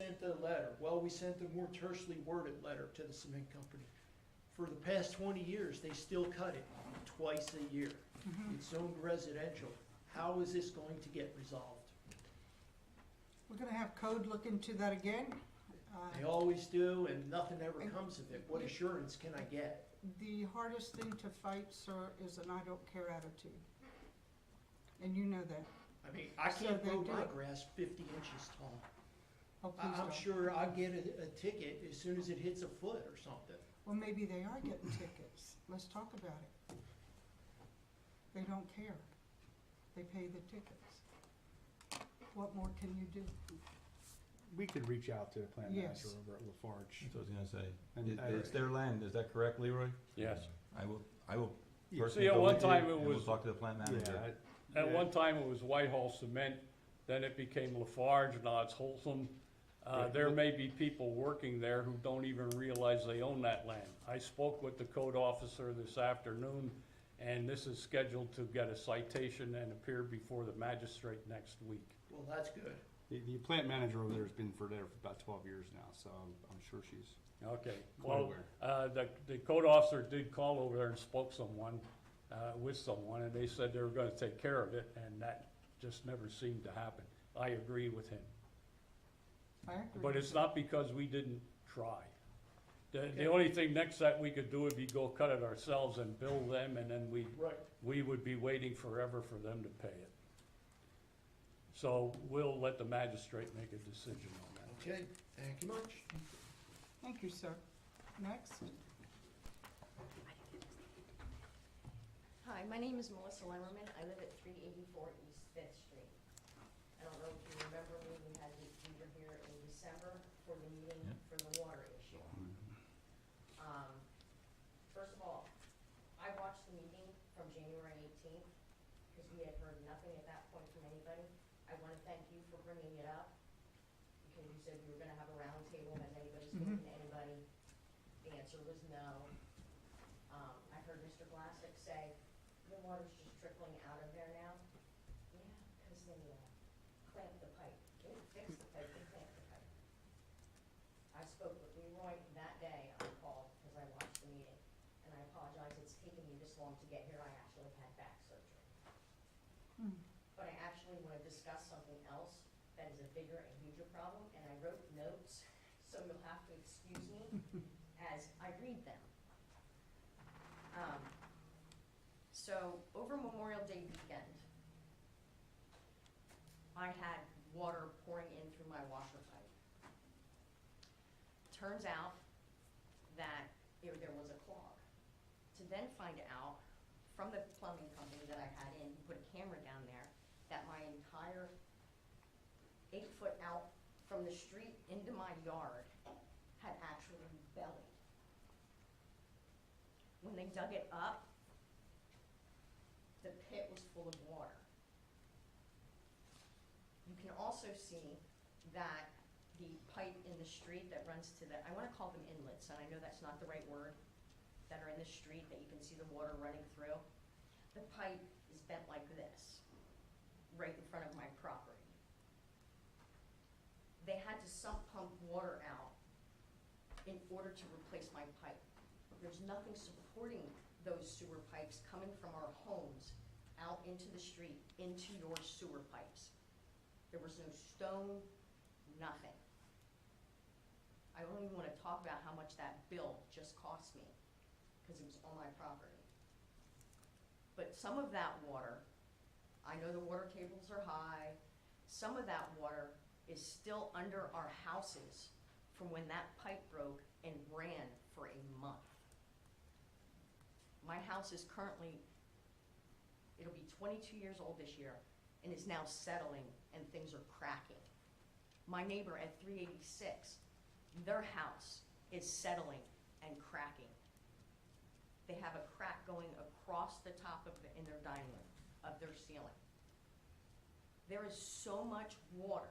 sent a letter. Well, we sent a more tersely worded letter to the cement company. For the past 20 years, they still cut it twice a year. It's zoned residential. How is this going to get resolved? We're gonna have code look into that again. They always do, and nothing ever comes of it. What assurance can I get? The hardest thing to fight, sir, is an I don't care attitude. And you know that. I mean, I So can't they grow do my it. grass 50 inches tall. Oh, please I'm don't. sure I'll get a ticket as soon as it hits a foot or something. Well, maybe they are getting tickets. Let's talk about it. They don't care. They pay the tickets. What more can you do? We could reach out to the plant Yes. manager over at Lafarge. That's what I was gonna say. And- It's their land, is that correct, Leroy? Yes. I will Yeah. personally See, at go one with you, time it and we'll was- talk to the plant manager. Yeah, At one time, it was Whitehall Cement, then it became Lafarge, now it's Wholesome. There may be people working there who don't even realize they own that land. I spoke with the code officer this afternoon, and this is scheduled to get a citation and appear before the magistrate next week. Well, that's good. The plant manager over there has been there for about 12 years now, so I'm sure she's, Okay, Quite well, the code officer did call over there and spoke with someone, and they said they were gonna take care of it, and that just never seemed to happen. I agree with him. I agree. But it's not because we didn't try. The only thing next that we could do would be go cut it ourselves and bill them, and then Right. we would be waiting forever for them to pay it. So we'll let the magistrate make a decision on that. Okay, thank you much. Thank you, sir. Next. Hi, my name is Melissa Lemmerman. I live at 384 East Fifth Street. I don't know if you remember me, we were here in December for the meeting for the water issue. First of all, I watched the meeting from January 18th because we had heard nothing at that point from anybody. I want to thank you for bringing it up because you said you were going to have a round table. Has anybody spoken to anybody? The answer was no. I heard Mr. Glassick say, the water's just trickling out of there now. Yeah, because they clamped the pipe. They didn't fix the pipe, they clamped the pipe. I spoke with Leroy that day on call because I watched the meeting. And I apologize, it's taken me this long to get here. I actually had back surgery. But I actually want to discuss something else that is a bigger and huger problem. And I wrote notes, so you'll have to excuse me as I read them. So over Memorial Day weekend, I had water pouring in through my washer pipe. Turns out that there was a clog. To then find out from the plumbing company that I had in, who put a camera down there, that my entire 8 foot out from the street into my yard had actually bellied. When they dug it up, the pit was full of water. You can also see that the pipe in the street that runs to the, I want to call them inlets, and I know that's not the right word, that are in the street that you can see the water running through. The pipe is bent like this, right in front of my property. They had to sump pump water out in order to replace my pipe. There's nothing supporting those sewer pipes coming from our homes out into the street, into your sewer pipes. There was no stone, nothing. I don't even want to talk about how much that bill just cost me because it was on my property. But some of that water, I know the water tables are high, some of that water is still under our houses from when that pipe broke and ran for a month. My house is currently, it'll be 22 years old this year, and is now settling and things are cracking. My neighbor at 386, their house is settling and cracking. They have a crack going across the top of in their dining room, of their ceiling. There is so much water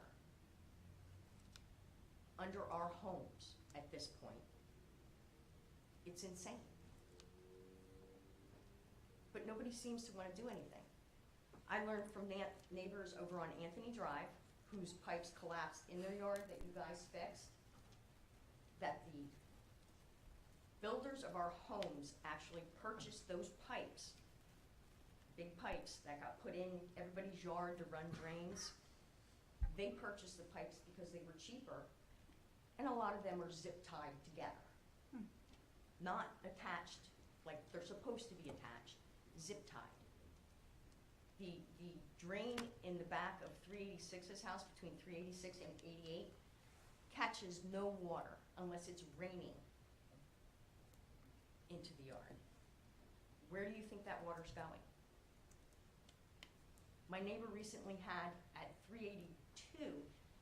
under our homes at this point. It's insane. But nobody seems to want to do anything. I learned from neighbors over on Anthony Drive whose pipes collapsed in their yard that you guys fixed, that the builders of our homes actually purchased those pipes, big pipes that got put in everybody's yard to run drains. They purchased the pipes because they were cheaper, and a lot of them are zip tied together. Not attached like they're supposed to be attached, zip tied. The drain in the back of 386's house, between 386 and 88, catches no water unless it's raining into the yard. Where do you think that water's going? My neighbor recently had, at 382,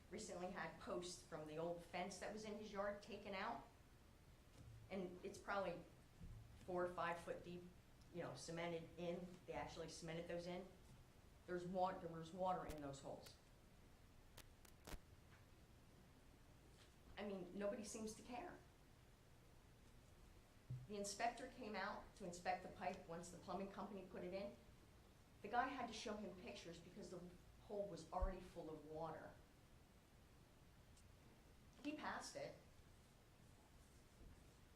recently had posts from the old fence that was in his yard taken out. And it's probably 4 or 5 foot deep, cemented in. They actually cemented those in. There was water in those holes. I mean, nobody seems to care. The inspector came out to inspect the pipe once the plumbing company put it in. The guy had to show him pictures because the hole was already full of water. He passed it.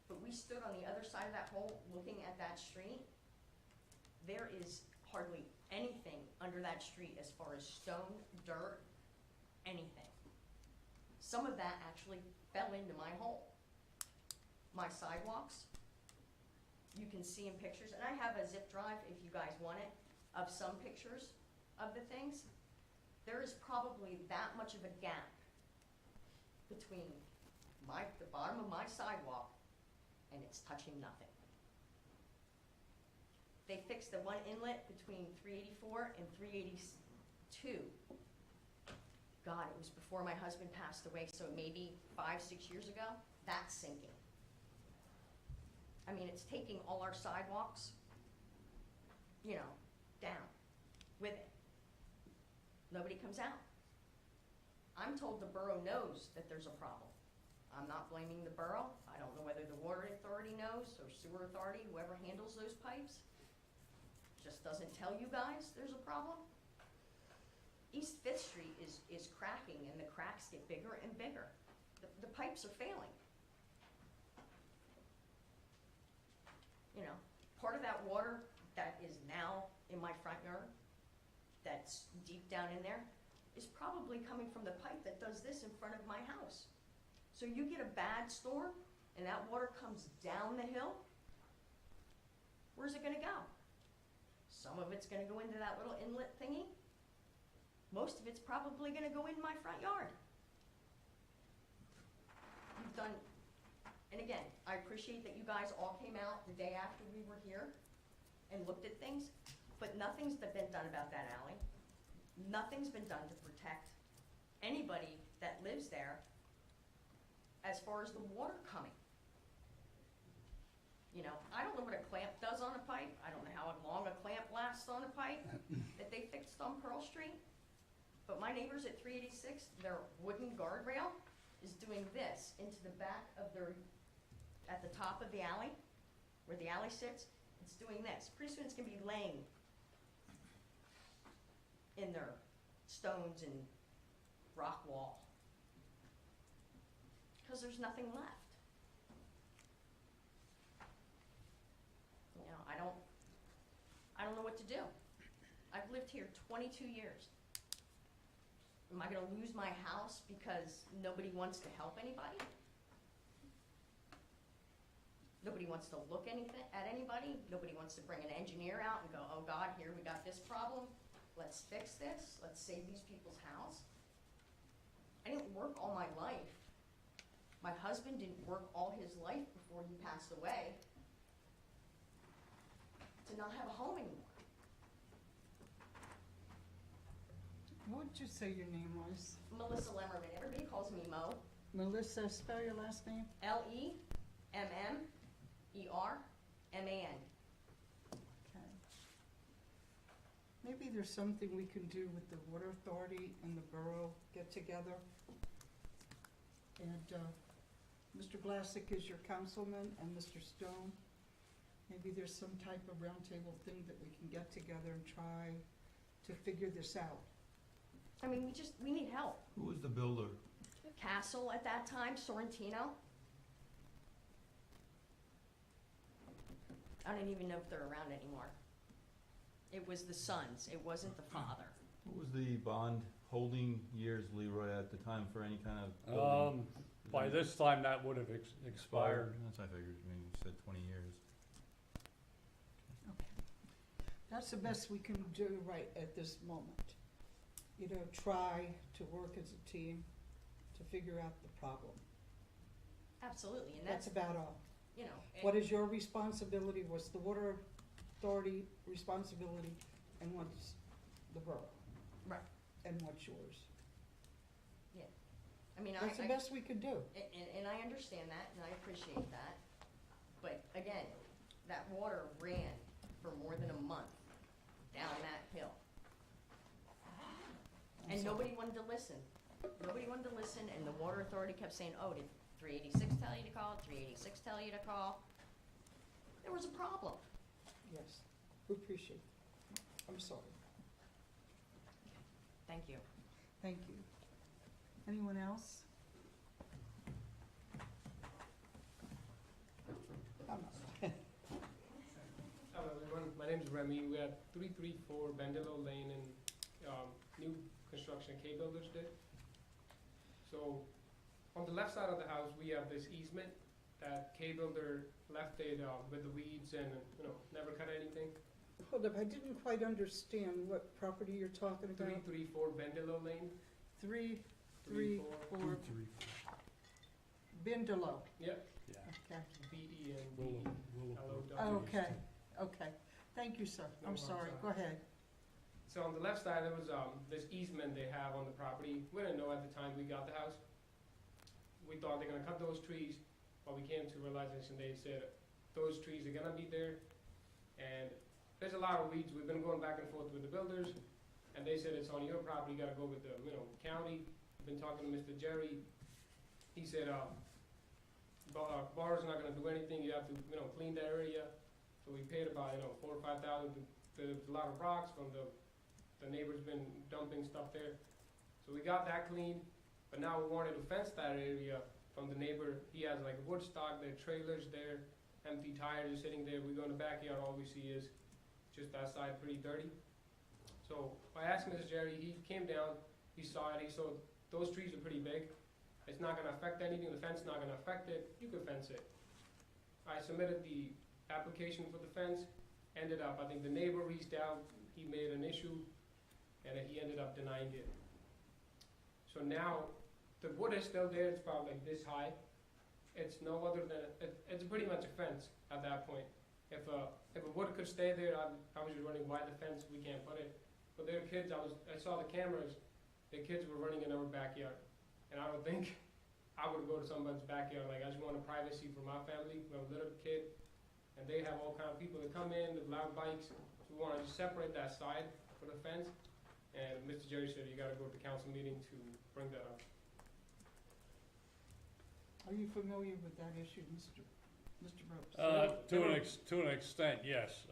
But we stood on the other side of that hole looking at that street. There is hardly anything under that street as far as stone, dirt, anything. Some of that actually fell into my hole. My sidewalks, you can see in pictures, and I have a zip drive if you guys want it, of some pictures of the things. There is probably that much of a gap between the bottom of my sidewalk and it's touching nothing. They fixed the one inlet between 384 and 382. God, it was before my husband passed away, so maybe 5, 6 years ago. That's sinking. I mean, it's taking all our sidewalks, down with it. Nobody comes out. I'm told the borough knows that there's a problem. I'm not blaming the borough. I don't know whether the water authority knows or sewer authority, whoever handles those pipes, just doesn't tell you guys there's a problem. East 5th Street is cracking, and the cracks get bigger and bigger. The pipes are failing. Part of that water that is now in my front yard, that's deep down in there, is probably coming from the pipe that does this in front of my house. So you get a bad storm, and that water comes down the hill, where's it gonna go? Some of it's gonna go into that little inlet thingy. Most of it's probably gonna go in my front yard. You've done, and again, I appreciate that you guys all came out the day after we were here and looked at things, but nothing's been done about that alley. Nothing's been done to protect anybody that lives there as far as the water coming. I don't know what a clamp does on a pipe. I don't know how long a clamp lasts on a pipe that they fixed on Pearl Street. But my neighbors at 386, their wooden guardrail is doing this into the back of at the top of the alley, where the alley sits, it's doing this. Pretty soon it's gonna be laying in their stones and rock wall, because there's nothing left. I don't know what to do. I've lived here 22 years. Am I gonna lose my house because nobody wants to help anybody? Nobody wants to look at anybody? Nobody wants to bring an engineer out and go, oh God, here we got this problem. Let's fix this. Let's save these people's house. I didn't work all my life. My husband didn't work all his life before he passed away to not have a home anymore. What would you say your name was? Melissa Lemmerman. Everybody calls me Mo. Melissa, spell your last name. Lemmerman. Okay. Maybe there's something we can do with the water authority and the borough get together. And Mr. Glassick is your councilman, and Mr. Stone. Maybe there's some type of roundtable thing that we can get together and try to figure this out. I mean, we need help. Who was the builder? Castle at that time, Sorrentino. I don't even know if they're around anymore. It was the sons, it wasn't the father. What was the bond holding years, Leroy, at the time for any kind of building? By this time, that would have expired. That's what I figured, I mean, you said 20 years. Okay. That's the best we can do right at this moment. You know, try to work as a team to figure out the problem. Absolutely, and That's that's, about all. you know. What is your responsibility, what's the water authority responsibility, and what's the borough? Right. And what's yours? I mean, That's the best we could do. and I understand that, and I appreciate that. But again, that water ran for more than a month down that hill. And nobody wanted to listen. Nobody wanted to listen, and the water authority kept saying, oh, did 386 tell you to call? 386 tell you to call? There was a problem. Yes, we appreciate it. I'm sorry. Thank you. Thank you. Anyone else? Hello everyone, my name is Remy. We have 334 Bendelow Lane in new construction K Builders did. So on the left side of the house, we have this easement that K Builder left it with the weeds and, never cut anything. Hold up, I didn't quite understand what property you're talking about. 334 Bendelow Lane. 334 Bindelow. Yep, Yeah. Okay. BENDLOW. Okay, okay. Thank you, sir. No, I'm sorry. sorry. Go ahead. So on the left side, there was this easement they have on the property. We didn't know at the time we got the house. We thought they're gonna cut those trees, but we came to realization they said those trees are gonna be there. And there's a lot of weeds. We've been going back and forth with the builders, and they said it's on your property, you gotta go with the, county. I've been talking to Mr. Jerry. He said, Borough's not gonna do anything, you have to, clean the area. So we paid about, $4,000 or $5,000. There's a lot of rocks from the neighbor's been dumping stuff there. So we got that cleaned, but now we wanted to fence that area from the neighbor. He has like wood stock, there are trailers there, empty tires are sitting there. We go in the backyard, all we see is just that side pretty dirty. So I asked Mr. Jerry, he came down, he saw it, he saw those trees are pretty big. It's not gonna affect anything, the fence is not gonna affect it, you could fence it. I submitted the application for the fence, ended up, I think the neighbor reached out, he made an issue, and he ended up denying it. So now, the wood is still there, it's probably like this high. It's no other than, it's pretty much a fence at that point. If a wood could stay there, I was just wondering why the fence, we can't put it. But there are kids, I saw the cameras, the kids were running in our backyard. And I don't think I would go to someone's backyard, like I just want a privacy for my family, we have a little kid, and they have all kind of people that come in with loud bikes. So we wanna just separate that side for the fence. And Mr. Jerry said you gotta go to the council meeting to bring that up. Are you familiar with that issue, Mr. Brooks? To an extent, yes.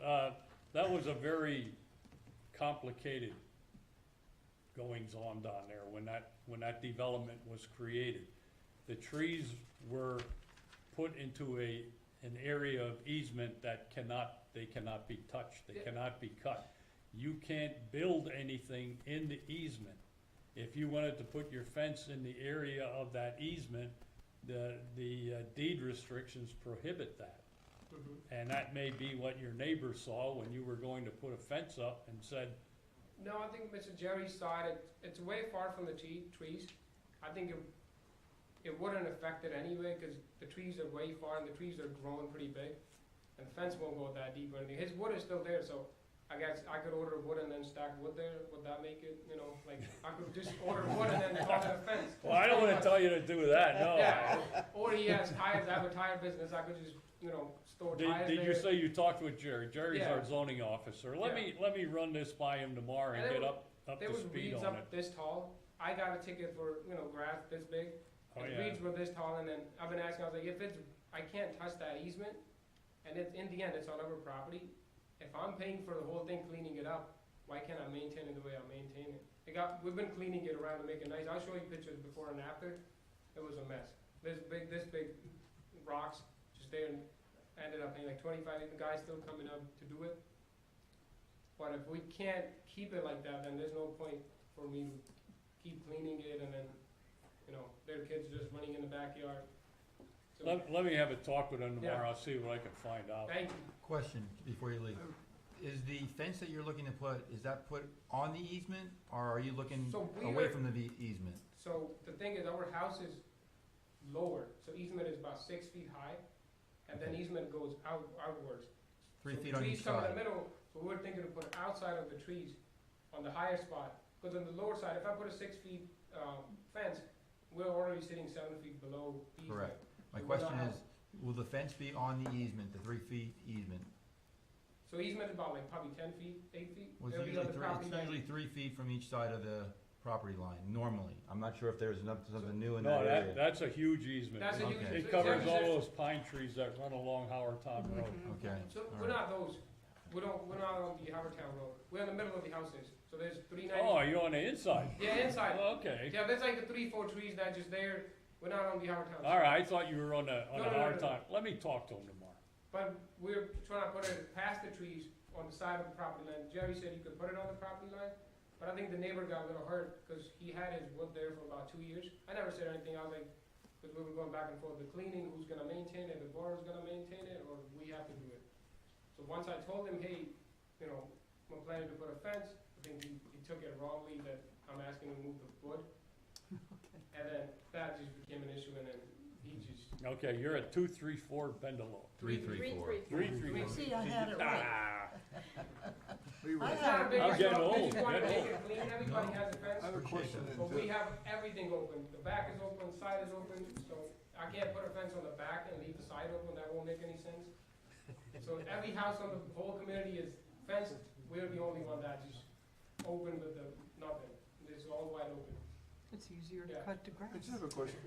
That was a very complicated goings-on down there when that development was created. The trees were put into an area of easement that they cannot be touched, they cannot be cut. You can't build anything in the easement. If you wanted to put your fence in the area of that easement, the deed restrictions prohibit that. And that may be what your neighbor saw when you were going to put a fence up and said, No, I think Mr. Jerry saw it, it's way far from the trees. I think it wouldn't affect it anyway, cause the trees are way far and the trees are growing pretty big. And the fence won't go that deep or anything. His wood is still there, so I guess I could order wood and then stack wood there. Would that make it, like, I could just order wood and then call it a fence? well, I don't wanna tell you to do that, no. Yeah, or he has tires, I have a tire business, I could just, store tires there. Did you say you talked with Jerry? Jerry's Yeah. our zoning officer. Let me run this by him tomorrow and And get there up There to was speed weeds on it. up this tall. I got a ticket for, grass this big. Oh, And the yeah. weeds were this tall, and then I've been asking, I was like, I can't touch that easement, and in the end, it's on our property. If I'm paying for the whole thing, cleaning it up, why can't I maintain it the way I maintain it? We've been cleaning it around to make it nice. I'll show you pictures before and after. It was a mess. This big rocks just there, and ended up paying like 25, the guy's still coming up to do it. But if we can't keep it like that, then there's no point for me to keep cleaning it and then, their kids just running in the backyard. So, Let me have a talk with them tomorrow, Yeah. I'll see what I can find out. thank you. Question before you leave. Is the fence that you're looking to put, is that put on the easement, or are you looking So we away were- from the easement? So the thing is, our house is lower, so easement is about 6 feet high, and then easement goes outwards. 3 So feet on each Trees come in side? the middle, so we're thinking to put outside of the trees on the higher spot, because on the lower side, if I put a 6 feet, fence, we're already sitting 7 feet below the easement. Correct. My So we're question not is, will the fence be on the easement, the 3 feet easement? So easement is about like probably 10 feet, 8 feet. Well, It'll it's be on usually the three, property it's line. usually 3 feet from each side of the property line, normally. I'm not sure if there's something new in No, that area. that's a huge easement. That's a huge. Okay. It covers so- all those pine trees that run along Howard-Town Road. Okay, So all we're right. not those, we're not on the Howardtown Road, we're in the middle of the houses, so there's 390. Oh, you're on the inside? Yeah, inside. Okay. Yeah, there's like the 3-4 trees that just there, we're not on the Howardtown. All right, I thought you were on the No, no, no, Howard-Town. Let me talk to him tomorrow. But we're trying to put it past the trees on the side of the property line. Jerry said you could put it on the property line, but I think the neighbor got a little hurt, because he had his wood there for about 2 years. I never said anything, I was like, because we were going back and forth, the cleaning, who's gonna maintain it, the borough's gonna maintain it, or we have to do it. So once I told him, hey, I'm planning to put a fence, I think he took it wrongly that I'm asking him to move the wood. And then that just became an issue, and then he just. Okay, you're at 234 Bendelow. 334. 334. See, I had it right. Ah, I It's not a big I'm issue, getting we old, just wanna getting make it clean, everybody has a fence. I have a question. But we have everything open, the back is open, side is open, so I can't put a fence on the back and leave the side open, that won't make any sense. So every house on the whole community is fenced, we're the only one that just open with the, nothing, it's all wide open. It's easier to Yeah. cut the grass. I just have a question.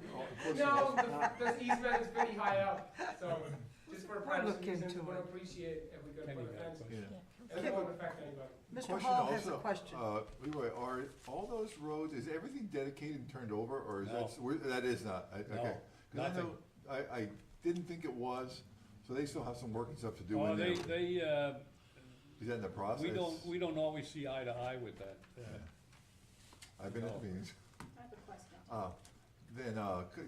No, the easement is pretty high up, so just for We'll look privacy reasons, into we'd it. appreciate if we could Kenny put a got a fence, question. Yeah. and it won't affect anybody. Mr. Question Hall has a also, question. Leroy, are all those roads, is everything dedicated and turned over, or is No. that is not? No, Okay. 'Cause I nothing. know, I didn't think it was, so they still have some work and stuff to do Oh, in there. they, Is that in the process? we don't always see eye to eye with that. I've been at No. the meetings. I have a question. Then,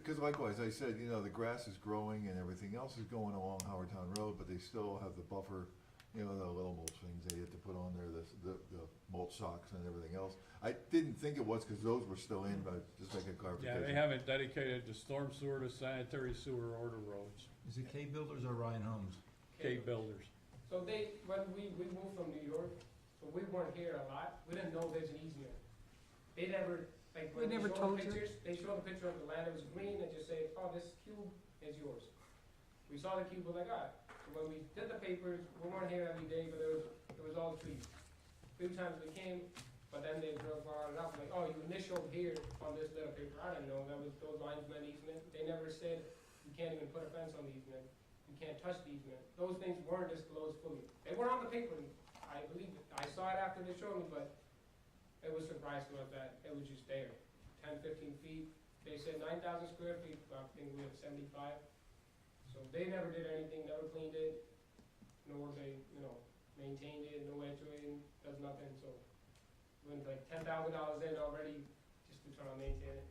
cause likewise, I said, the grass is growing and everything else is going along Howardtown Road, but they still have the buffer, the little mulch things they had to put on there, the mulch socks and everything else. I didn't think it was, cause those were still in, but just making Yeah, clarification. they haven't dedicated the storm sewer, the sanitary sewer, or the roads. Is it K Builders or Ryan Homes? K builders. So when we moved from New York, so we weren't here a lot, we didn't know there's an easement. They never, like, They when they never showed told the you? pictures, they showed the picture of the land, it was green, and just said, oh, this cube is yours. We saw the cube, we're like, so when we did the papers, we weren't here every day, but it was all trees. Few times we came, but then they brought it up, like, oh, you initialed here on this little paper, I didn't know, those lines meant easement. They never said, you can't even put a fence on the easement, you can't touch the easement. Those things weren't disclosed fully. They were on the paper, I believe it, I saw it after they showed me, but it was a surprise to us that it was just there, 10, 15 feet. They said 9,000 square feet, but I think we have 75. So they never did anything, never cleaned it, nor they, maintained it, no HOA, does nothing, so. Went like $10,000 in already, just to try to maintain it.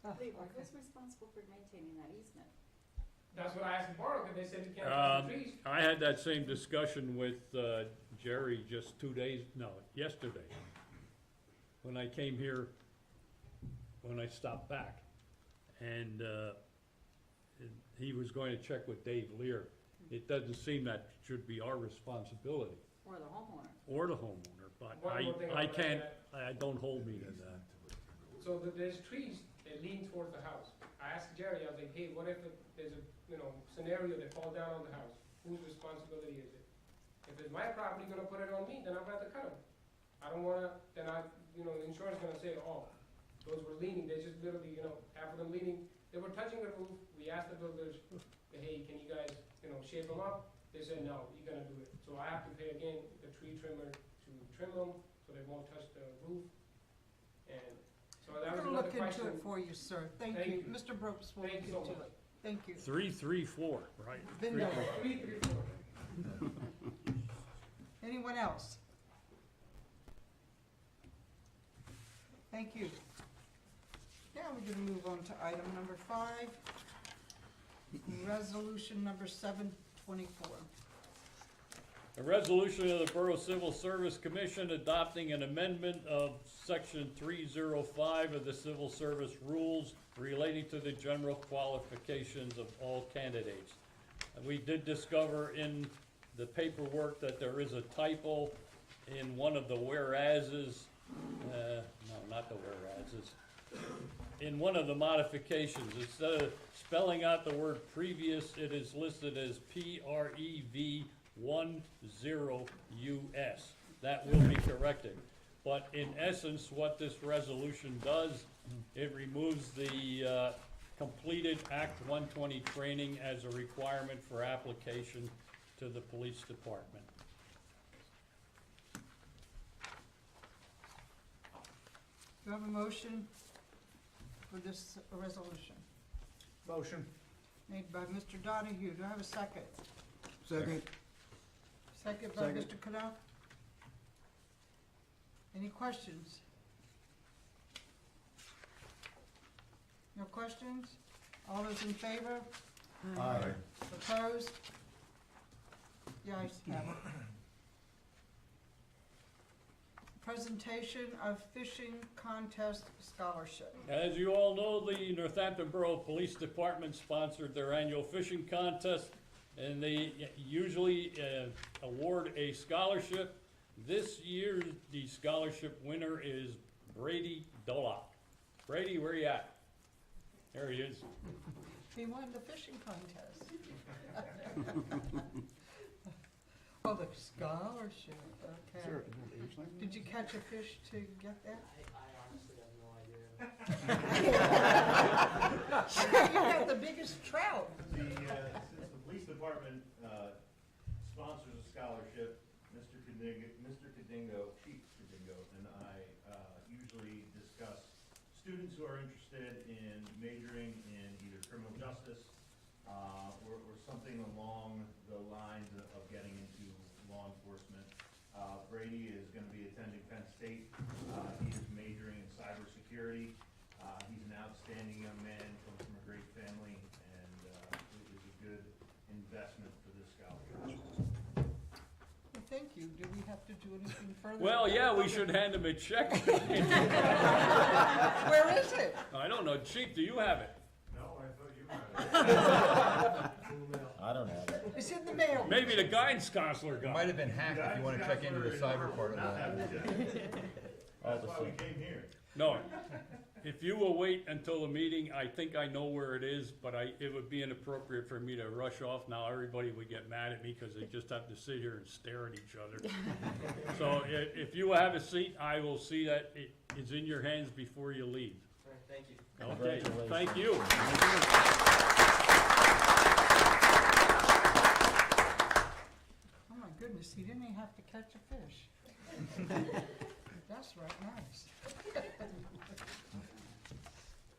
Oh, Leroy, okay. who's responsible for maintaining that easement? That's what I asked the borough, because they said you can't touch the trees. I had that same discussion with Jerry just yesterday. When I came here, when I stopped back. And he was going to check with Dave Lear. It doesn't seem that should be our responsibility, Or the homeowner? or the homeowner, but One more thing I about can't, that. don't hold me to that. So there's trees that lean towards the house. I asked Jerry, I was like, hey, what if there's a, scenario that falls down on the house? Whose responsibility is it? If it's my property gonna put it on me, then I'm gonna have to cut them. I don't wanna, then the insurance gonna say, oh, those were leaning, they just literally, half of them leaning, they were touching the roof. We asked the builders, hey, can you guys, shape them up? They said, no, you're gonna do it. So I have to pay again the tree trimmer to trim them, so they won't touch the roof. And so that We're was gonna another look into question. it for you, sir. Thank Thank you. you. Mr. Brooks will look Thank into you so much. it. Thank you. 334, right? Been noted. 334. Anyone else? Thank you. Now we're gonna move on to item number 5, resolution number 724. A resolution of the Borough Civil Service Commission adopting an amendment of section 305 of the Civil Service Rules relating to the general qualifications of all candidates. And we did discover in the paperwork that there is a typo in one of the whereases, no, not the whereases, in one of the modifications. Instead of spelling out the word previous, it is listed as PREV10US. That will be corrected. But in essence, what this resolution does, it removes the completed Act 120 training as a requirement for application to the police department. Do you have a motion for this resolution? Motion. Made by Mr. Donahue. Do I have a second? Second. Second by Second. Mr. Canal. Any questions? No questions? All those in favor? Aye. Opposed? The ayes have it. Presentation of fishing contest scholarship. As you all know, the Northampton Borough Police Department sponsored their annual fishing contest, and they usually award a scholarship. This year, the scholarship winner is Brady Dolock. Brady, where you at? There he is. He won the fishing contest. Oh, the scholarship, okay. Sure, is there an age limit? Did you catch a fish to get that? I honestly have no idea. You got the biggest trout. Since the police department sponsors a scholarship, Mr. Kadingo, Chief Kadingo, and I usually discuss students who are interested in majoring in either criminal justice or something along the lines of getting into law enforcement. Brady is going to be attending Penn State. He's majoring in cybersecurity. He's an outstanding young man, comes from a great family, and it is a good investment for this scholarship. Well, thank you. Do we have to do anything further? Well, yeah, we should hand him a check. Where is it? I don't know. Chief, do you have it? No, I thought you had it. I don't have it. It's in the mail. Maybe the guidance counselor It got might it. have been hacked if you wanna check into the cyber part of Not that. having it. That's why we came here. No. If you will wait until the meeting, I think I know where it is, but it would be inappropriate for me to rush off now. Everybody would get mad at me because they just have to sit here and stare at each other. So if you have a seat, I will see that it is in your hands before you leave. All right, thank you. Okay, thank you. Oh my goodness, he didn't even have to catch a fish. That's right, nice.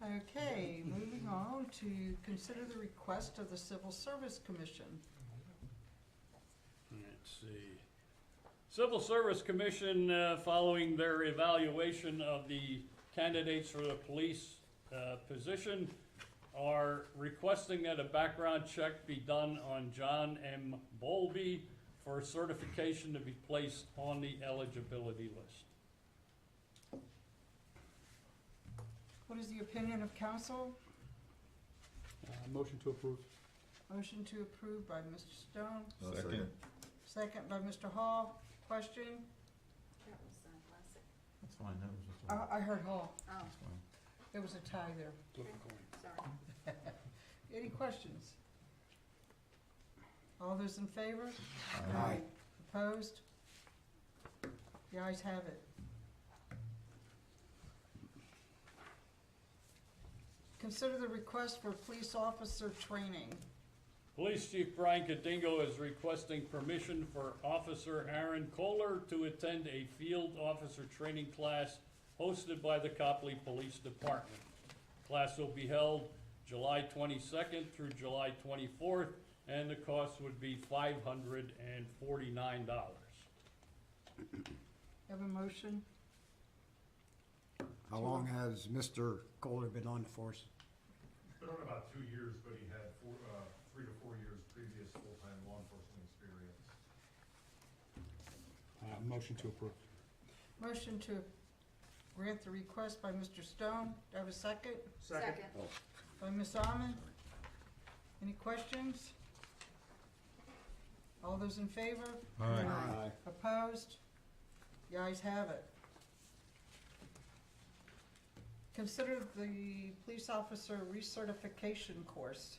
Okay, moving on to consider the request of the Civil Service Commission. Let's see. Civil Service Commission, following their evaluation of the candidates for the police position, are requesting that a background check be done on John M. Bowlby for certification to be placed on the eligibility list. What is the opinion of council? Motion to approve. Motion to approve by Mr. Stone, Second. second by Mr. Hall. Question? That was classic. That's fine, that was just. I heard Hall. Oh, There was a tie there. Flip a coin. sorry. Any questions? All those in favor? Aye. Opposed? The ayes have it. Consider the request for police officer training. Police Chief Brian Kadingo is requesting permission for Officer Aaron Kohler to attend a field officer training class hosted by the Copley Police Department. Class will be held July 22nd through July 24th, and the cost would be $549. Have a motion? How long has Mr. Kohler been on the force? Been on about 2 years, but he had 3 to 4 years previous full-time law enforcement experience. Motion to approve. Motion to grant the request by Mr. Stone. Do I have a second? Second. By Ms. Almond. Any questions? All those in favor? Aye. Opposed? The ayes have it. Consider the police officer recertification course.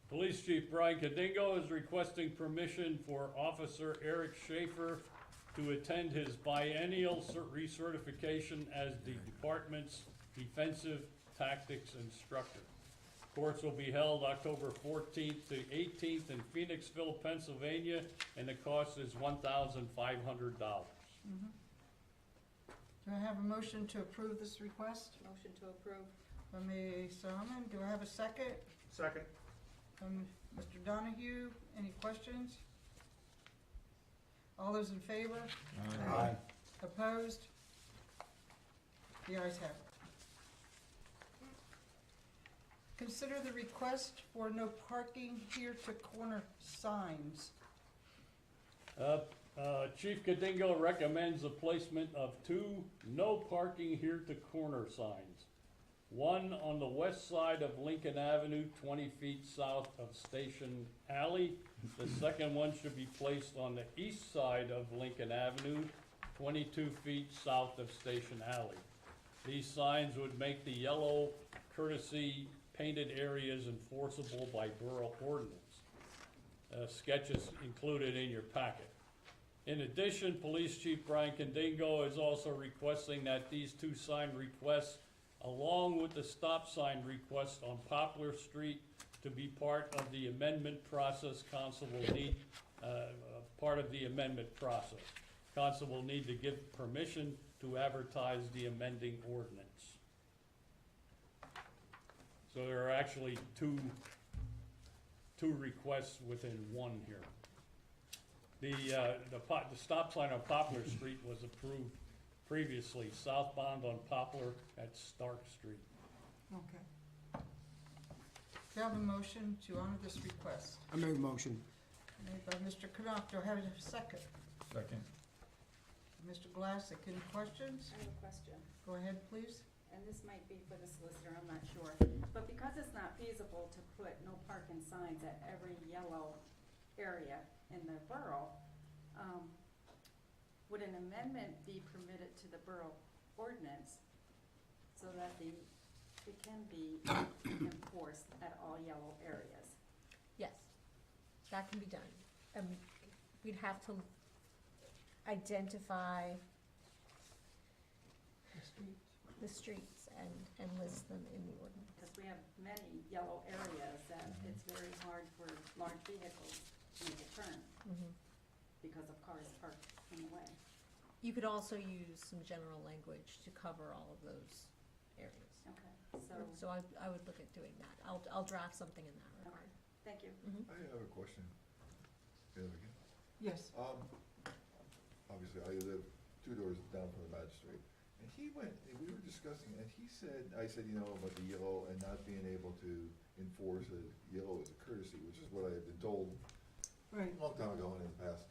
Police Chief Brian Kadingo is requesting permission for Officer Eric Schaefer to attend his biennial recertification as the department's defensive tactics instructor. Course will be held October 14th to 18th in Phoenixville, Pennsylvania, and the cost is $1,500. Do I have a motion to approve this request? Motion to approve. By Ms. Almond. Do I have a second? Second. Mr. Donahue. Any questions? All those in favor? Aye. Opposed? The ayes have it. Consider the request for no parking here to corner signs. Chief Kadingo recommends the placement of 2 no parking here to corner signs. One on the west side of Lincoln Avenue, 20 feet south of Station Alley. The second one should be placed on the east side of Lincoln Avenue, 22 feet south of Station Alley. These signs would make the yellow courtesy painted areas enforceable by borough ordinance. Sketches included in your packet. In addition, Police Chief Brian Kadingo is also requesting that these 2 sign requests, along with the stop sign request on Poplar Street, to be part of the amendment process. Council will need, part of the amendment process. Council will need to give permission to advertise the amending ordinance. So there are actually two requests within one here. The stop sign on Poplar Street was approved previously, southbound on Poplar at Stark Street. Okay. Do I have a motion to honor this request? I make a motion. Made by Mr. Knopf. Do I have a second? Second. Mr. Glassick, any questions? I have a question, Go ahead, please. and this might be for the solicitor, I'm not sure. But because it's not feasible to put no parking signs at every yellow area in the borough, would an amendment be permitted to the borough ordinance so that it can be enforced at all yellow areas? Yes, that can be done. We'd have to identify the streets and list them in the ordinance. Because we have many yellow areas that it's very hard for large vehicles to make a turn because of cars parked in the way. You could also use some general language to cover all of those areas. Okay, So I would look at doing that. I'll draft something in that regard. okay, thank you. I have a question. Yes. Obviously, I live 2 doors down from the magistrate, and he went, and we were discussing, and he said, I said, about the yellow and not being able to enforce a yellow as a courtesy, which is what I had been told Right. a long time ago and in the past.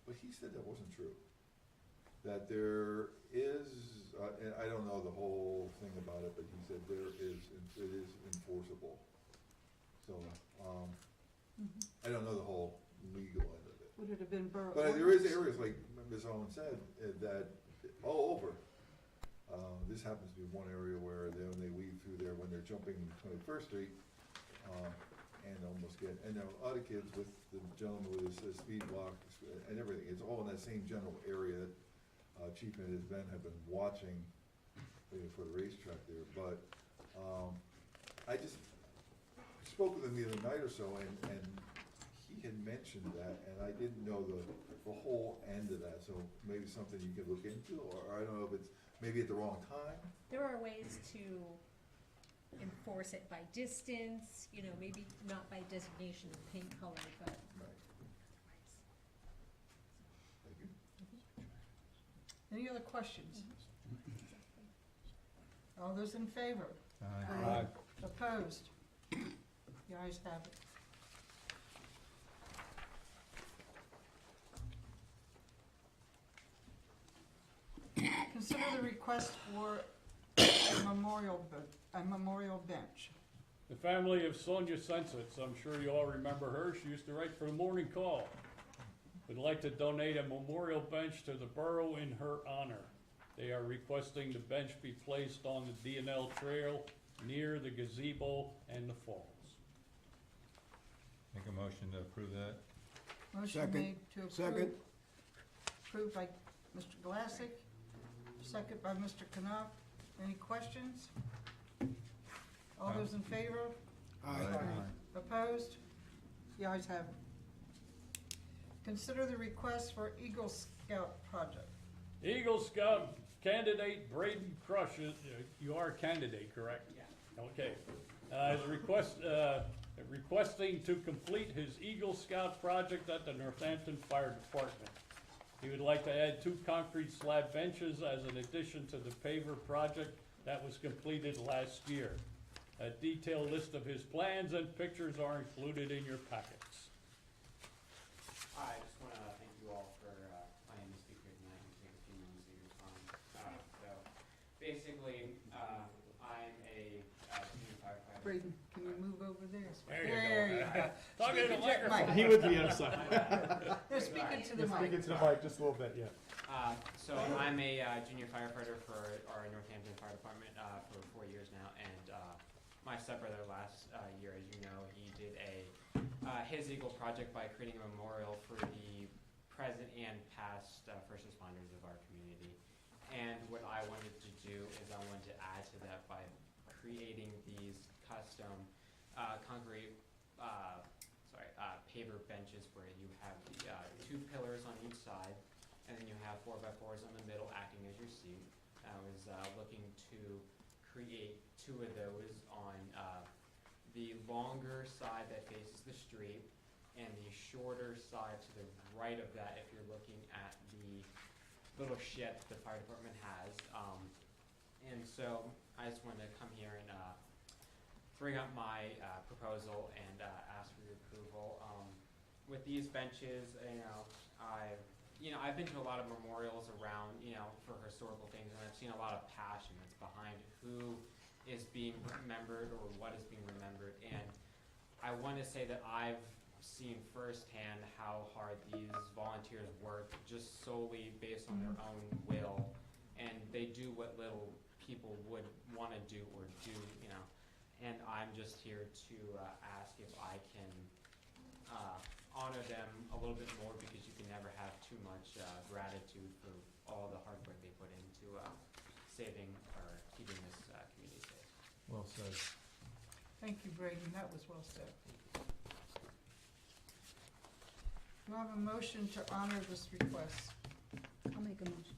But he said that wasn't true. That there is, and I don't know the whole thing about it, but he said it is enforceable. So, I don't know the whole legal end of it. Would it have been borough But ordinance? there is areas, like Ms. Owen said, that all over. This happens to be one area where when they weave through there, when they're jumping 21st Street, and almost get, and there are other kids with the gentleman with his speed block and everything. It's all in that same general area that Chief and his men have been watching for the racetrack there. But I just spoke with him the other night or so, and he had mentioned that, and I didn't know the whole end of that, so maybe something you could look into, or I don't know if it's maybe at the wrong time. There are ways to enforce it by distance, you know, maybe not by designation of paint color, but. Right. Thank you. Any other questions? All those in favor? Aye. Opposed? The ayes have it. Consider the request for a memorial bench. The family of Sonia Sensitz, I'm sure you all remember her, she used to write for the Morning Call, would like to donate a memorial bench to the borough in her honor. They are requesting the bench be placed on the D&L Trail near the gazebo and the falls. Make a motion to approve that. Motion Second. made to approve. Second. Approved by Mr. Glassick, second by Mr. Knopf. Any questions? All those in favor? Aye. Opposed? The ayes have it. Consider the request for Eagle Scout project. Eagle Scout candidate Braden Crush, you are a candidate, correct? Yeah. Okay. Is requesting to complete his Eagle Scout project at the Northampton Fire Department. He would like to add 2 concrete slab benches as an addition to the paver project that was completed last year. A detailed list of his plans and pictures are included in your packets. I just want to thank you all for letting me speak here tonight and take a few minutes of your time. So basically, I'm a junior firefighter. Braden, can you move over there? There you go. Talk Speak into the into the microphone. mic. He would be outside. They're speaking to the mic. Speaking to the mic just a little bit, yeah. So I'm a junior firefighter for our Northampton Fire Department for 4 years now, and my stepbrother last year, as you know, he did his Eagle project by creating a memorial for the present and past first responders of our community. And what I wanted to do is I wanted to add to that by creating these custom concrete paver benches where you have the 2 pillars on each side, and then you have 4x4s on the middle acting as your seat. I was looking to create 2 of those on the longer side that faces the street and the shorter side to the right of that if you're looking at the little shed the fire department has. And so I just wanted to come here and bring up my proposal and ask for your approval. With these benches, I've been to a lot of memorials around, for historical things, and I've seen a lot of passion that's behind who is being remembered or what is being remembered. And I want to say that I've seen firsthand how hard these volunteers work just solely based on their own will, and they do what little people would want to do or do, and I'm just here to ask if I can honor them a little bit more, because you can never have too much gratitude for all the hard work they put into saving or keeping this community safe. Well said. Thank you, Braden, that was well said. Do I have a motion to honor this request? I'll make a motion.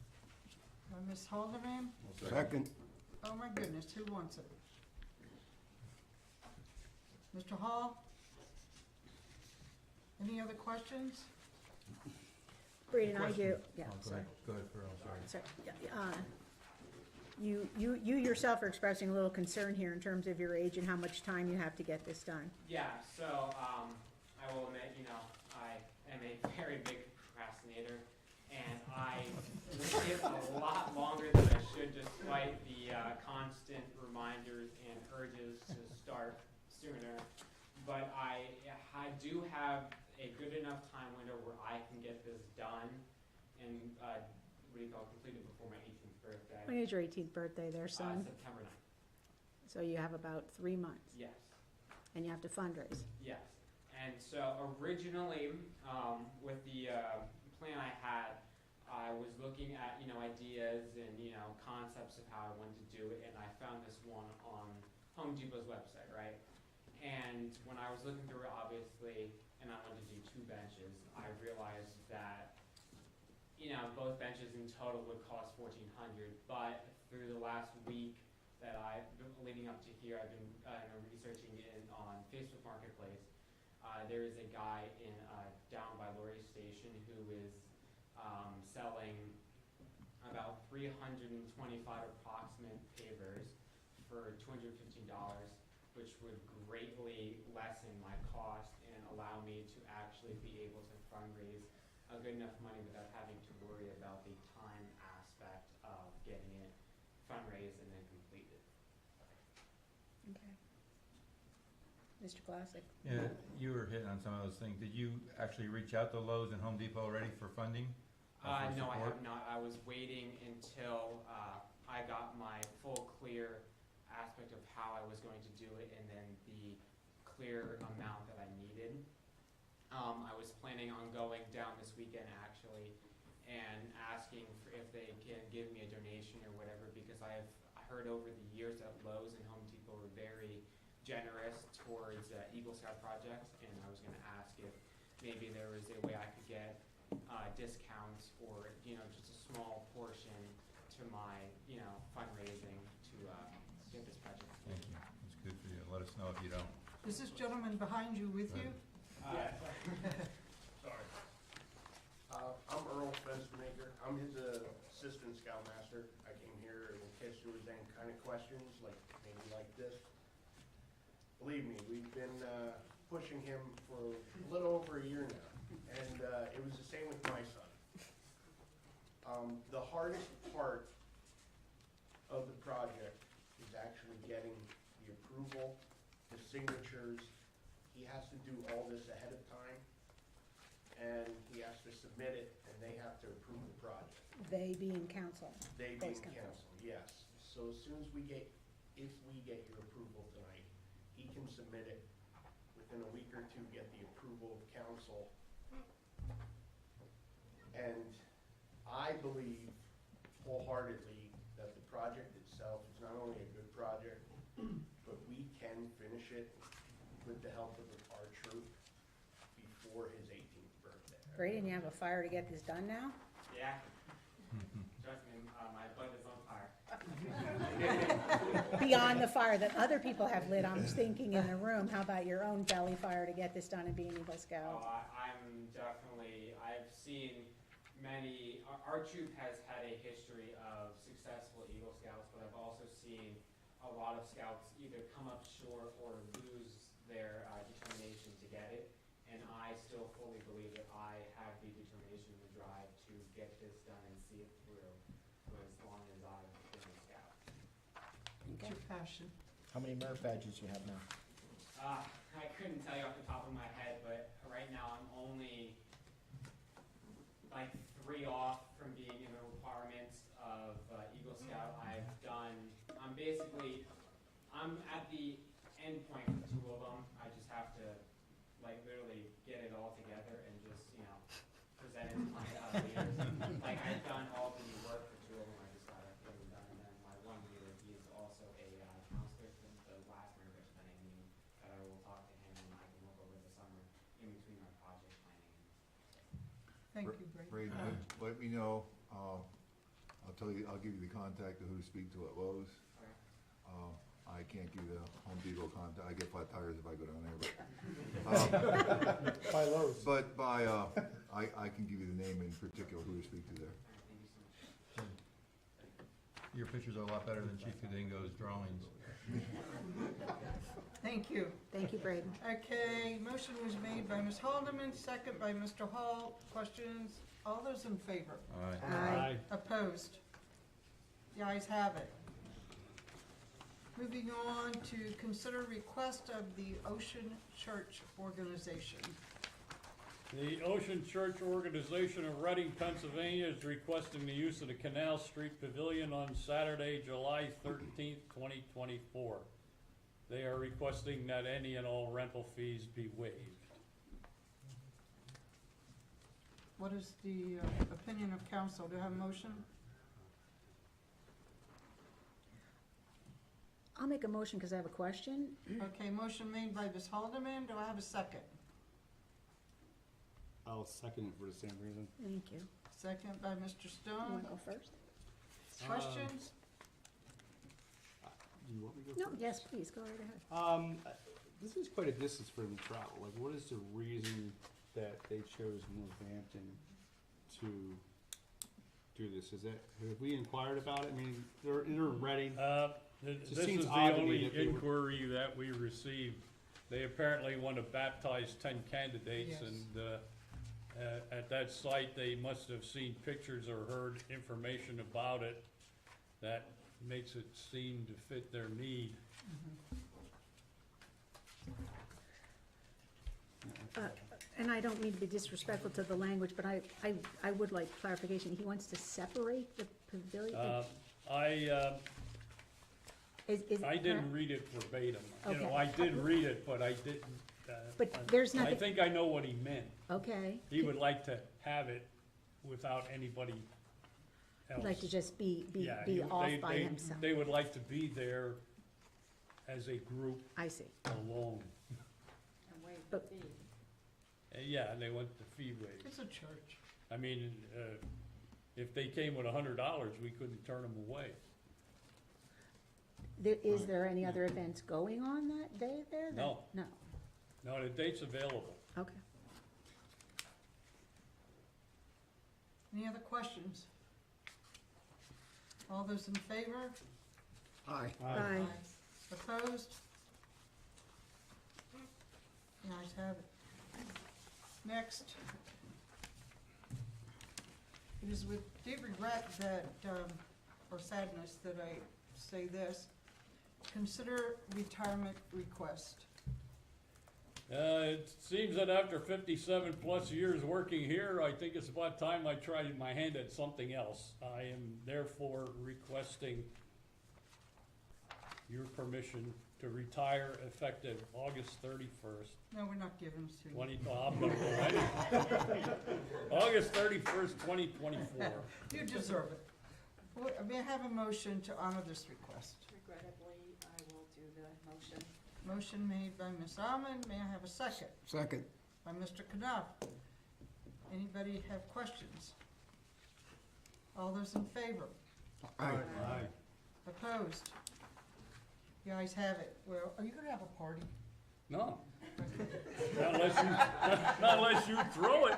By Ms. Haldeman? Second. Oh my goodness, who wants it? Mr. Hall? Any other questions? Braden, I do, yeah, Oh, go sorry. ahead. Go ahead, Farrell, sorry. Sorry, yeah, you yourself are expressing a little concern here in terms of your age and how much time you have to get this done. Yeah, so I will admit, I am a very big procrastinator, and I live a lot longer than I should, despite the constant reminders and urges to start sooner. But I do have a good enough time window where I can get this done and completed before my 18th birthday. When is your 18th birthday there, son? September 9th. So you have about 3 months, Yes. and you have to fundraise. Yes, and so originally, with the plan I had, I was looking at, ideas and, concepts of how I wanted to do it, and I found this one on Home Depot's website, right? And when I was looking through it, obviously, and I wanted to do 2 benches, I realized that, you know, both benches in total would cost $1,400, but through the last week that leading up to here, I've been researching it on Facebook Marketplace. There is a guy down by Laurie's Station who is selling about 325 approximate pavers for $215, which would greatly lessen my cost and allow me to actually be able to fundraise a good enough money without having to worry about the time aspect of getting it fundraised and then completed. Okay. Mr. Classic? Yeah, you were hitting on some of those things. Did you actually reach out to Lowe's and Home Depot already for funding? For No, I support? have not. I was waiting until I got my full clear aspect of how I was going to do it and then the clear amount that I needed. I was planning on going down this weekend actually and asking for if they can give me a donation or whatever, because I have heard over the years that Lowe's and Home Depot were very generous towards Eagle Scout projects, and I was going to ask if maybe there was a way I could get discounts or, you know, just a small portion to my, you know, fundraising to get this project. Thank you. That's good for you. Let us know if you don't. Is this gentleman behind you with you? Yeah. Sorry. I'm Earl Fenstermaker. I'm his assistant scoutmaster. I came here in case there was any kind of questions, like maybe like this. Believe me, we've been pushing him for a little over a year now, and it was the same with my son. The hardest part of the project is actually getting the approval, the signatures. He has to do all this ahead of time, and he has to submit it, and they have to approve the project. They being council. They Both being council. council, yes. So as soon as if we get your approval tonight, he can submit it within a week or two, get the approval of council. And I believe wholeheartedly that the project itself is not only a good project, but we can finish it with the help of our troop before his 18th birthday. Great, and you have a fire to get this done now? Yeah. Trust me, my butt is on fire. Beyond the fire that other people have lit, I'm thinking in the room, how about your own belly fire to get this done and be an Eagle Scout? I've seen many, our troop has had a history of successful Eagle Scouts, but I've also seen a lot of scouts either come up short or lose their determination to get it. And I still fully believe that I have the determination and the drive to get this done and see it through for as long as I've been a scout. It's your passion. How many merit badges you have now? I couldn't tell you off the top of my head, but right now I'm only like 3 off from being in the requirements of Eagle Scout. I'm at the end point for 2 of them. I just have to like literally get it all together and just, you know, present it to my leaders. Like I've done all the work for 2 of them. I just gotta get them done. And then my one leader, he is also a counselor from the last merit planning meeting that I will talk to him and I can work over the summer in between my project planning. Thank you, Brady. Brady, let me know, I'll give you the contact of who to speak to at Lowe's. I can't give you the Home Depot contact, I get flat tires if I go down there, but. By Lowe's. But I can give you the name in particular who to speak to there. Your pictures are a lot better than Chief Kadingo's drawings. Thank you. Thank you, Braden. Okay, motion was made by Ms. Haldeman, second by Mr. Hall. Questions? All those in favor? Aye. Aye. Opposed? The ayes have it. Moving on to consider request of the Ocean Church Organization. The Ocean Church Organization of Reading, Pennsylvania is requesting the use of the Canal Street Pavilion on Saturday, July 13th, 2024. They are requesting that any and all rental fees be waived. What is the opinion of council? Do you have a motion? I'll make a motion because I have a question. Okay, motion made by Ms. Haldeman, do I have a second? I'll second it for the same reason. Thank you. Second by Mr. You Stone. wanna go first? Questions? Do you want me to go No, first? yes, please, go right ahead. This is quite a distance for them to travel. Like, what is the reason that they chose Northampton to do this? Is that, have we inquired about it? I mean, they're in Reading. This Just is seems the odd to me only that they were- inquiry that we received. They apparently want to baptize 10 candidates, Yes. and at that site, they must have seen pictures or heard information about it that makes it seem to fit their need. And I don't mean to be disrespectful to the language, but I would like clarification. He wants to separate the pavilion? Is I didn't read it verbatim. You know, Okay. I did read it, but I didn't. But there's I nothing- think I know what he meant. Okay. He would like to have it without anybody else. He'd like to just be Yeah, off by himself. They would like to be there as a group I see. alone. And waive the But- fee. Yeah, and they want the fee waived. It's a church. I mean, if they came with $100, we couldn't turn them away. Is there any other events going on that day there? No. No, No, the date's available. okay. Any other questions? All those in favor? Aye. Bye. Opposed? The ayes have it. Next. It is with deep regret that, or sadness that I say this. Consider retirement request. It seems that after 57-plus years working here, I think it's about time I tried my hand at something else. I am therefore requesting your permission to retire effective August 31st, No, we're not giving them to you. 2020. I'm gonna go ahead. August 31st, 2024. You deserve it. May I have a motion to honor this request? Regrettably, I will do the motion. Motion made by Ms. Almond, may I have a second? Second. By Mr. Knopf. Anybody have questions? All those in favor? Aye. Aye. Opposed? The ayes have it. Well, are you gonna have a party? No. Not unless you throw it.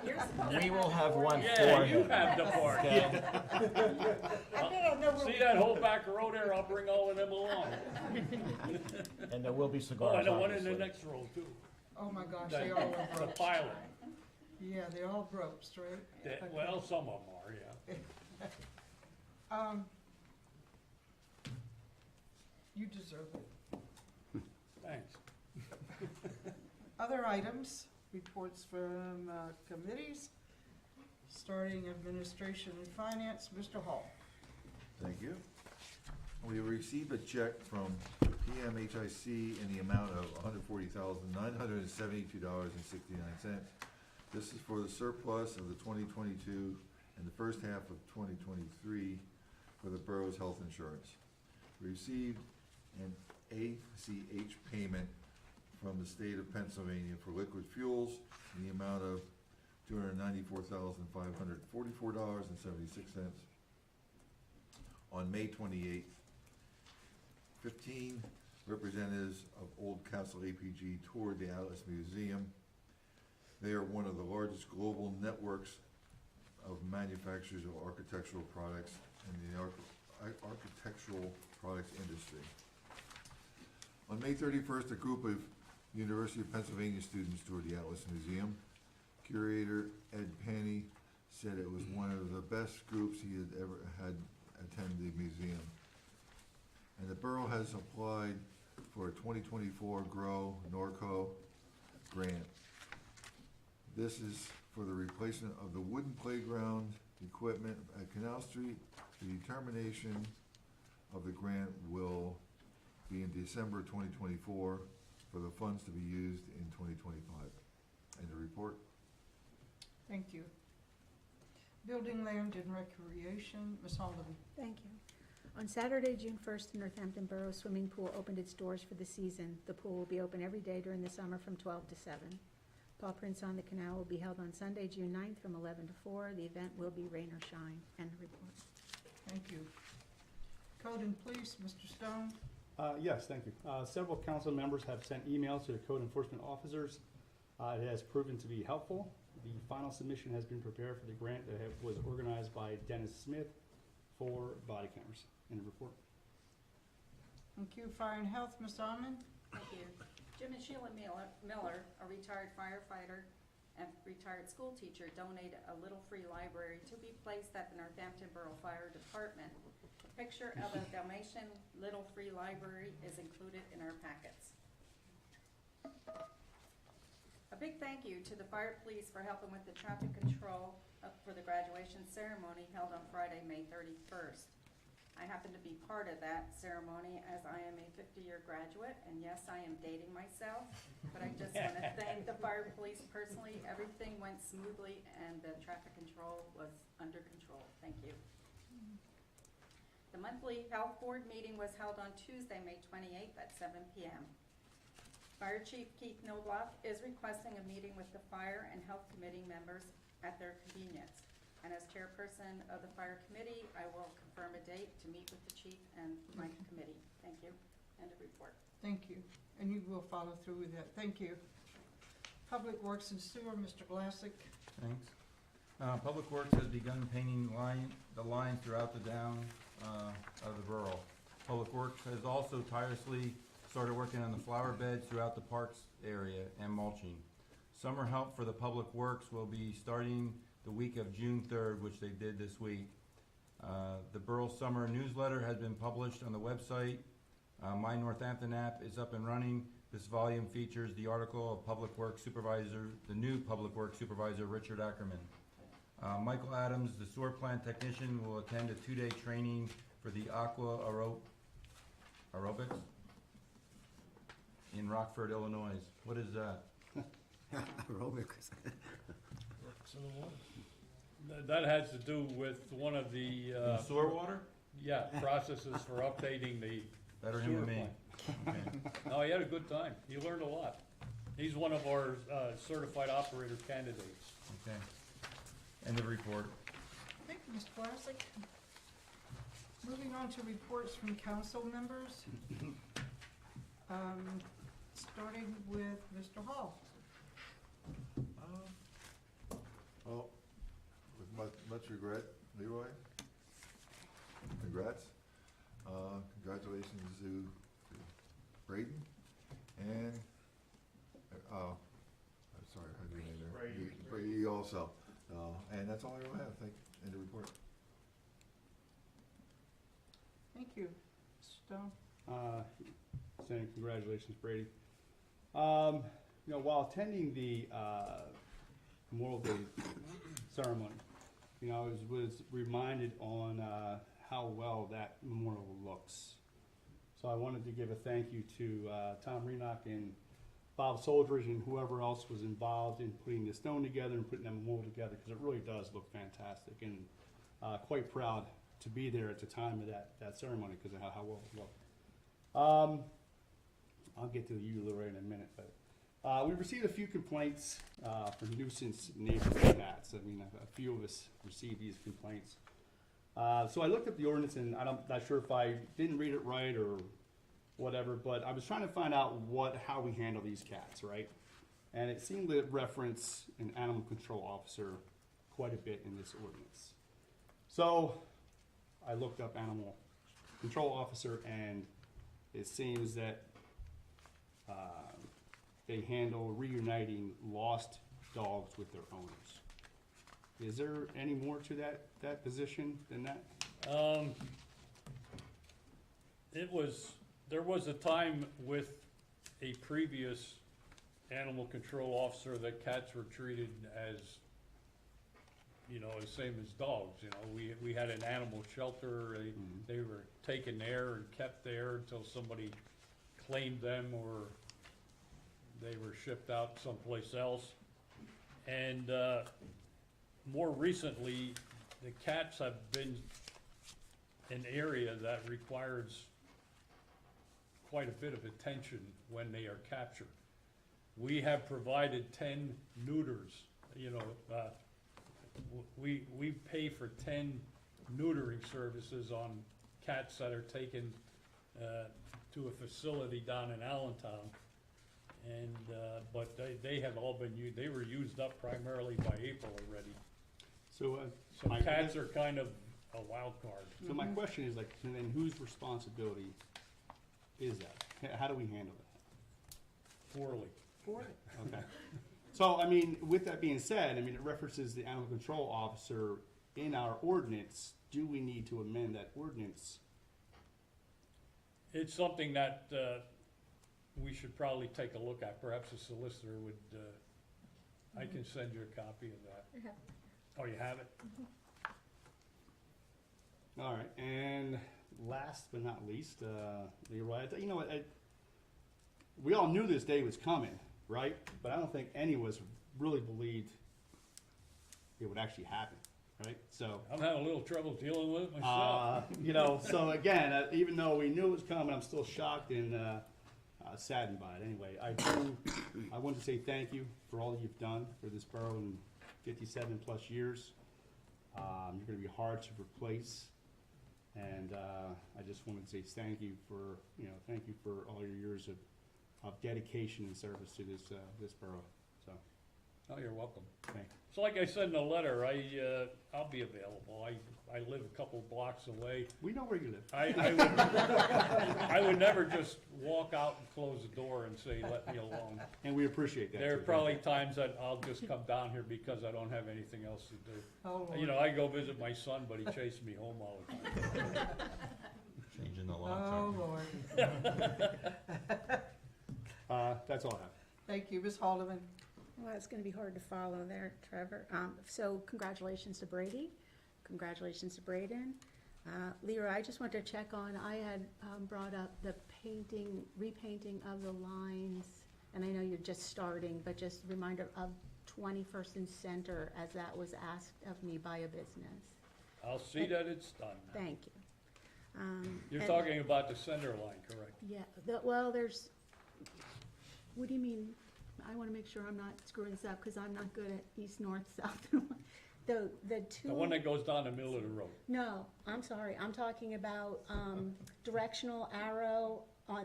We will have one Yeah, for you him. have the party. I bet I'll never. See that whole back row there? I'll bring all of them along. And there will be Oh, cigars, and the one in the obviously. next row too. Oh my gosh, The they all are the broke. pilot. Yeah, they all broke, straight. Yeah, well, some of them are, yeah. You deserve it. Thanks. Other items, reports from committees, starting administration and finance, Mr. Hall. Thank you. We received a check from PMHIC in the amount of $140,972.69. This is for the surplus of the 2022 and the first half of 2023 for the borough's health insurance. We received an ACH payment from the state of Pennsylvania for liquid fuels in the amount of $294,544.76. On May 28th, 15 representatives of Old Castle APG toured the Atlas Museum. They are one of the largest global networks of manufacturers of architectural products in the architectural products industry. On May 31st, a group of University of Pennsylvania students toured the Atlas Museum. Curator Ed Panny said it was one of the best groups he had ever had attend the museum. And the borough has applied for a 2024 GROW Norco grant. This is for the replacement of the wooden playground equipment at Canal Street. The determination of the grant will be in December 2024 for the funds to be used in 2025. And the report. Thank you. Building, Land, and Recreation, Ms. Haldeman. Thank you. On Saturday, June 1st, the Northampton Borough Swimming Pool opened its doors for the season. The pool will be open every day during the summer from 12 to 7. Paw prints on the canal will be held on Sunday, June 9th from 11 to 4. The event will be rain or shine. End of report. Thank you. Code and Police, Mr. Stone. Yes, thank you. Several council members have sent emails to the code enforcement officers. It has proven to be helpful. The final submission has been prepared for the grant that was organized by Dennis Smith for body cameras. End of report. Thank you. Fire and Health, Ms. Almond. Thank you. Jim and Sheila Miller, a retired firefighter and retired school teacher, donated a little free library to be placed at the Northampton Borough Fire Department. A picture of the Dalmatian Little Free Library is included in our packets. A big thank you to the fire police for helping with the traffic control for the graduation ceremony held on Friday, May 31st. I happen to be part of that ceremony as I am a 50-year graduate, and yes, I am dating myself, but I just want to thank the fire police personally. Everything went smoothly and the traffic control was under control. Thank you. The monthly health board meeting was held on Tuesday, May 28th at 7 p.m. Fire Chief Keith Knobloch is requesting a meeting with the Fire and Health Committee members at their convenience. And as chairperson of the fire committee, I will confirm a date to meet with the chief and my committee. Thank you. End of report. Thank you. And you will follow through with that. Thank you. Public Works and Sewer, Mr. Glassick. Thanks. Public Works has begun painting the lines throughout the down of the borough. Public Works has also tirelessly started working on the flower beds throughout the parks area and mulching. Summer help for the Public Works will be starting the week of June 3rd, which they did this week. The Borough Summer Newsletter has been published on the website. My Northampton app is up and running. This volume features the article of Public Works Supervisor, the new Public Works Supervisor, Richard Ackerman. Michael Adams, the sewer plant technician, will attend a 2-day training for the aqua aerobics in Rockford, Illinois. What is that? Aerobics. That has to do with one of the, Sewer water? yeah, processes for updating the Better him sewer than me. plant. Okay. No, he had a good time. He learned a lot. He's one of our certified operator candidates. Okay. End of report. Thank you, Mr. Glassick. Moving on to reports from council members. Starting with Mr. Hall. Well, with much regret, Leroy, congrats. Congratulations to Braden and, I'm sorry, how do you name there? Brady also. And that's all I really have. End of report. Thank you. Mr. Stone. Saying congratulations, Brady. You know, while attending the Memorial Day ceremony, you know, I was reminded on how well that memorial looks. So I wanted to give a thank you to Tom Renock and Bob Soldridge and whoever else was involved in putting the stone together and putting that memorial together, because it really does look fantastic, and quite proud to be there at the time of that ceremony because of how well it looked. I'll get to you, Leroy, in a minute, but we received a few complaints for nuisance neighborhood cats. I mean, a few of us received these complaints. So I looked up the ordinance, and I'm not sure if I didn't read it right or whatever, but I was trying to find out how we handle these cats, right? And it seemed to reference an animal control officer quite a bit in this ordinance. So I looked up animal control officer, and it seems that they handle reuniting lost dogs with their owners. Is there any more to that position than that? There was a time with a previous animal control officer that cats were treated as, you know, the same as dogs. You know, we had an animal shelter. They were taken there and kept there until somebody claimed them or they were shipped out someplace else. And more recently, the cats have been an area that requires quite a bit of attention when they are captured. We have provided 10 neuters, you know, we pay for 10 neutering services on cats that are taken to a facility down in Allentown. And, but they have all been they were used up primarily by April already. So, So cats are kind of a wild card. so my question is like, and then whose responsibility is that? How do we handle that? Poorly. Okay. So, I mean, with that being said, I mean, it references the animal control officer in our ordinance. Do we need to amend that ordinance? It's something that we should probably take a look at. Perhaps the solicitor would, I can send you a copy of that. I have- Oh, you have it? All right, and last but not least, Leroy, you know what, we all knew this day was coming, right? But I don't think any of us really believed it would actually happen, right? So, I'm having a little trouble dealing with it myself. you know, so again, even though we knew it was coming, I'm still shocked and saddened by it. Anyway, I want to say thank you for all that you've done for this borough in 57 plus years. You're going to be hard to replace. And I just wanted to say thank you for, thank you for all your years of dedication and service to this borough. So, Oh, you're welcome. thank you. So like I said in the letter, I'll be available. I live a couple blocks away. We know where you live. I would never just walk out and close the door and say, let me alone. And we appreciate that. There are too. probably times that I'll just come down here because I don't have anything else to do. Oh, Lord. You know, I go visit my son, but he chases me home all the time. Changing the Oh, locks. Lord. That's all I have. Thank you, Ms. Haldeman. Well, it's gonna be hard to follow there, Trevor. So congratulations to Brady. Congratulations to Braden. Leroy, I just want to check on, I had brought up the repainting of the lines, and I know you're just starting, but just a reminder of 21st and Center, as that was asked of me by a business. I'll see that it's done. Thank you. You're and- talking about the center line, correct? Yeah, well, there's, what do you mean? I wanna make sure I'm not screwing this up, cause I'm not good at east, north, south. The two. The one that goes down the middle of the road. No, I'm sorry, I'm talking about, directional arrow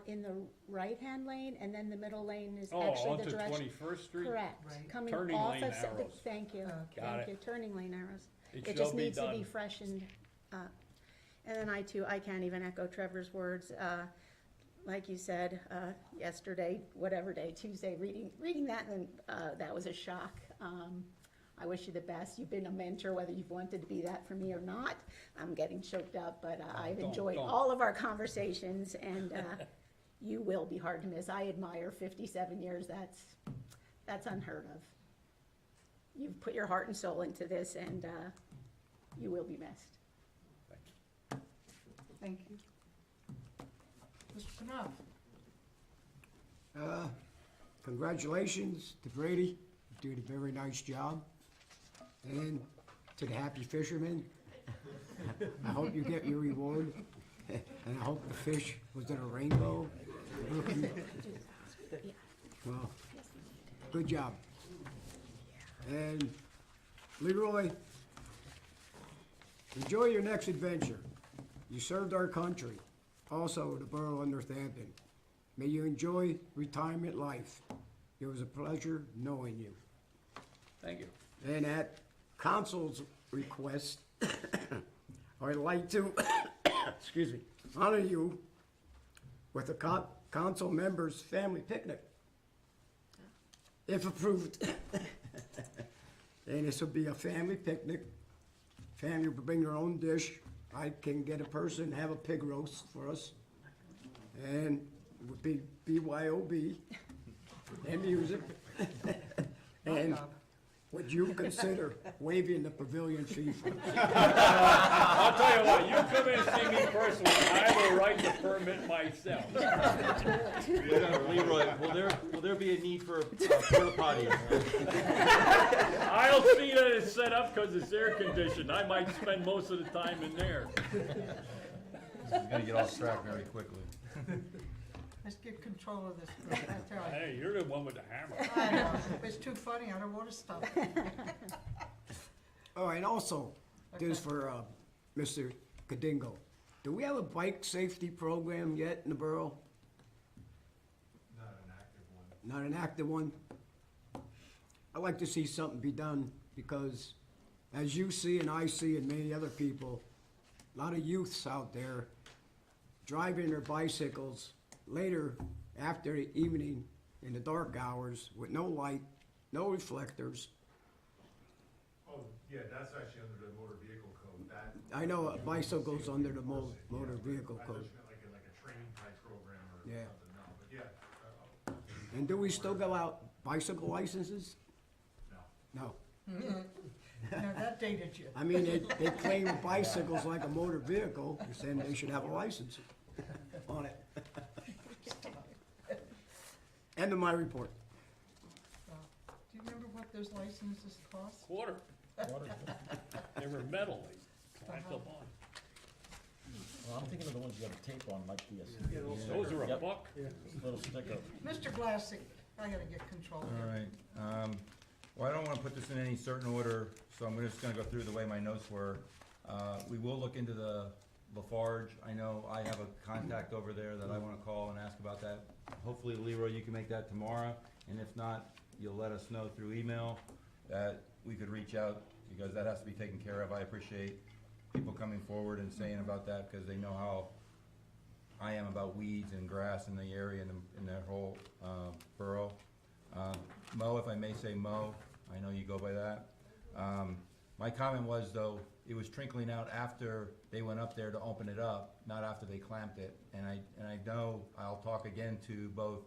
in the right-hand lane, and then the middle lane is Oh, actually the onto direction. 21st Street? Correct, Right. coming Turning off lane of, arrows. thank you, Okay. Got thank it. you, turning lane arrows. It It shall just be needs to be done. freshened up. And then I can't even echo Trevor's words. Like you said, yesterday, whatever day, Tuesday, reading that, and that was a shock. I wish you the best. You've been a mentor, whether you've wanted to be that for me or not. I'm getting choked up, but I've don't, enjoyed don't. all of our conversations, and you will be hard to miss. I admire 57 years. That's unheard of. You've put your heart and soul into this, and you will be missed. Thank you. Mr. Knopf. Congratulations to Brady, you did a very nice job. And to the happy fishermen, I hope you get your reward. And I hope the fish was in a rainbow. Well, good job. And Leroy, enjoy your next adventure. You served our country, also the borough of Northampton. May you enjoy retirement life. It was a pleasure knowing you. Thank you. And at council's request, I'd like to, excuse me, honor you with a council members' family picnic, if approved. And this will be a family picnic. Family will bring their own dish. I can get a person, have a pig roast for us. And it would be BYOB and music. And would you consider waiving the pavilion fee for I'll tell you what, you come in and see me personally, I will write the permit myself. Leroy, will there be a need for a porta potty? I'll see that it's set up because it's air conditioned. I might spend most of the time in there. is gonna get off track very quickly. Let's get control of this, group, I tell you. Hey, you're the one with the hammer. I know, it's too funny, I don't wanna stop. All right, also, this for, Mr. Kadingo. Do we have a bike safety program yet in the borough? Not an active one. Not an active one? I'd like to see something be done, because as you see and I see and many other people, a lot of youths out there driving their bicycles later after the evening in the dark hours with no light, no reflectors. Oh, yeah, that's actually under the motor vehicle code, that. I know a bicycle goes under the motor vehicle I code. just meant like a training type program or Yeah. something, no, but yeah. And do we still go out bicycle licenses? No. No. No, that dated you. I mean, they claim bicycles like a motor vehicle, you're saying they should have a license on it. End of my report. Do you remember what those licenses cost? Quarter. They were metal, they clamped them on. Well, I'm thinking of the ones you got a tape on, like the. Those are a Yep. buck. Little sticker. Mr. Glassy, I gotta get control All here. right, well, I don't wanna put this in any certain order, so I'm just gonna go through the way my notes were. We will look into the Lafarge. I know I have a contact over there that I wanna call and ask about that. Hopefully, Leroy, you can make that tomorrow, and if not, you'll let us know through email that we could reach out, because that has to be taken care of. I appreciate people coming forward and saying about that, because they know how I am about weeds and grass in the area and in their whole, borough. Mo, if I may say Mo, I know you go by that. My comment was, though, it was trickling out after they went up there to open it up, not after they clamped it. And I know, I'll talk again to both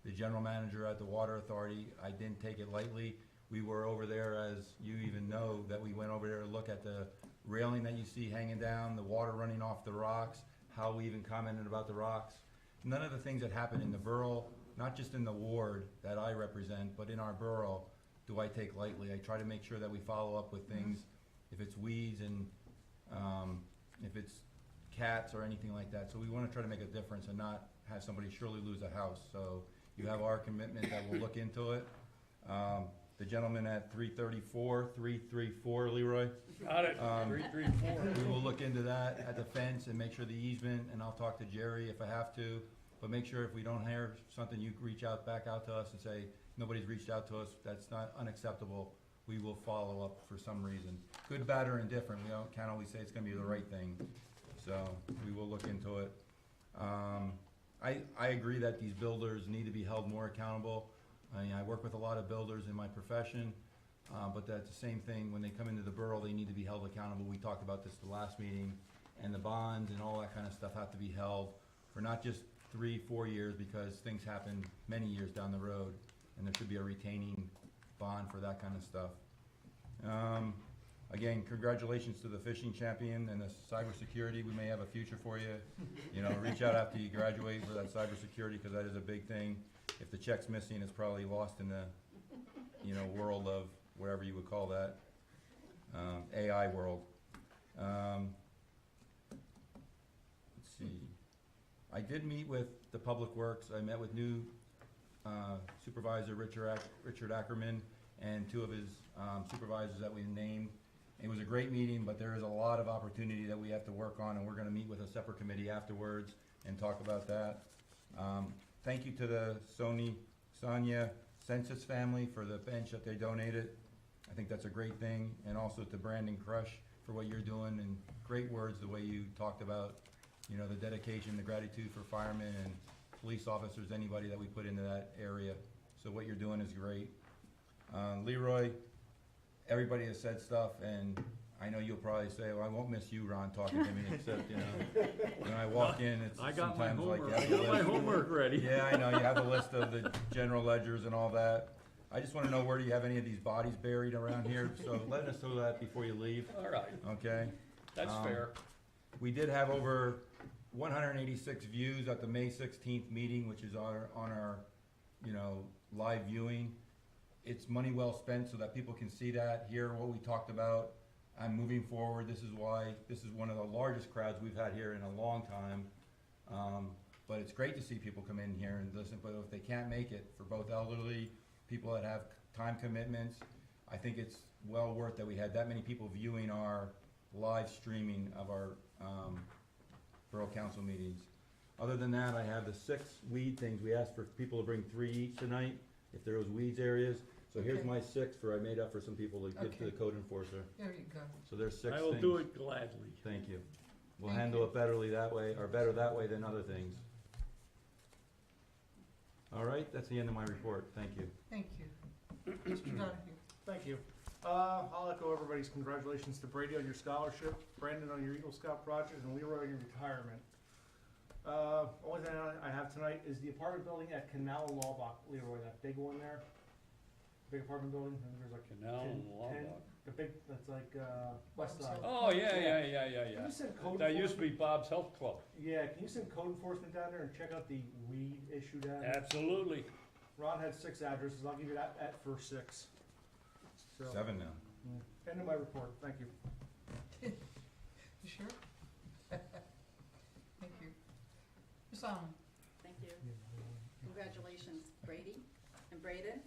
the general manager at the water authority. I didn't take it lightly. We were over there, as you even know, that we went over there to look at the railing that you see hanging down, the water running off the rocks, how we even commented about the rocks. None of the things that happen in the borough, not just in the ward that I represent, but in our borough, do I take lightly. I try to make sure that we follow up with things, if it's weeds and if it's cats or anything like that. So we wanna try to make a difference and not have somebody surely lose a house. So you have our commitment that we'll look into it. The gentleman at 334, Leroy? Got it, 334. We will look into that at the fence and make sure the easement, and I'll talk to Jerry if I have to. But make sure if we don't hear something, you reach out, back out to us and say, nobody's reached out to us, that's not unacceptable. We will follow up for some reason. Good, bad, or indifferent, can't always say it's gonna be the right thing. So, we will look into it. I agree that these builders need to be held more accountable. I mean, I work with a lot of builders in my profession, but that's the same thing, when they come into the borough, they need to be held accountable. We talked about this the last meeting, and the bonds and all that kind of stuff have to be held for not just 3-4 years, because things happen many years down the road, and there should be a retaining bond for that kind of stuff. Again, congratulations to the fishing champion and the cybersecurity. We may have a future for you. Reach out after you graduate for that cybersecurity, because that is a big thing. If the check's missing, it's probably lost in the, world of whatever you would call that, AI world. Let's see. I did meet with the Public Works. I met with new Supervisor Richard Ackerman and two of his supervisors that we named. It was a great meeting, but there is a lot of opportunity that we have to work on, and we're gonna meet with a separate committee afterwards and talk about that. Thank you to the Sonia Census family for the bench that they donated. I think that's a great thing, and also to Brandon Crush for what you're doing, and great words, the way you talked about, the dedication, the gratitude for firemen and police officers, anybody that we put into that area. So what you're doing is great. Leroy, everybody has said stuff, and I know you'll probably say, well, I won't miss you, Ron, talking to me, except, when I walk in, it's I got my sometimes like you homework, I have the got my list. homework ready. Yeah, I know, you have a list of the general ledgers and all that. I just wanna know, where do you have any of these bodies buried around here? So let us know that before you leave, All right, okay? that's fair. We did have over 186 views at the May 16th meeting, which is on our, live viewing. It's money well spent so that people can see that, hear what we talked about. I'm moving forward. This is why, this is one of the largest crowds we've had here in a long time. But it's great to see people come in here and listen, but if they can't make it, for both elderly, people that have time commitments, I think it's well worth that we had that many people viewing our live streaming of our Borough Council meetings. Other than that, I have the 6 weed things. We asked for people to bring 3 each tonight, if there was weeds areas. So here's Okay. my 6 I made up for some people to give to the Okay. code enforcer. There you go. So there's 6 I things. will do it gladly. Thank you. We'll Thank handle you. it betterly that way, or better that way than other things. All right, that's the end of my report. Thank you. Thank you. Mr. Donahue. Thank you. I'll echo everybody's congratulations to Brady on your scholarship, Brandon on your Eagle Scout project, and Leroy on your retirement. Only thing I have tonight is the apartment building at Canal and Laubach, Leroy, that big one there. Big apartment building, and there's like Canal and 10 Laubach. the big, that's like, west side. Oh, yeah. Can you send code That used to be enforcement? Bob's Health Club. Yeah, can you send code enforcement down there and check out the weed issue down there? Absolutely. Ron had 6 addresses, I'll give you that at for 6. So, 7 now. end of my report, thank you. You sure? Thank you. Ms. Allen. Thank you. Congratulations, Brady and Braden.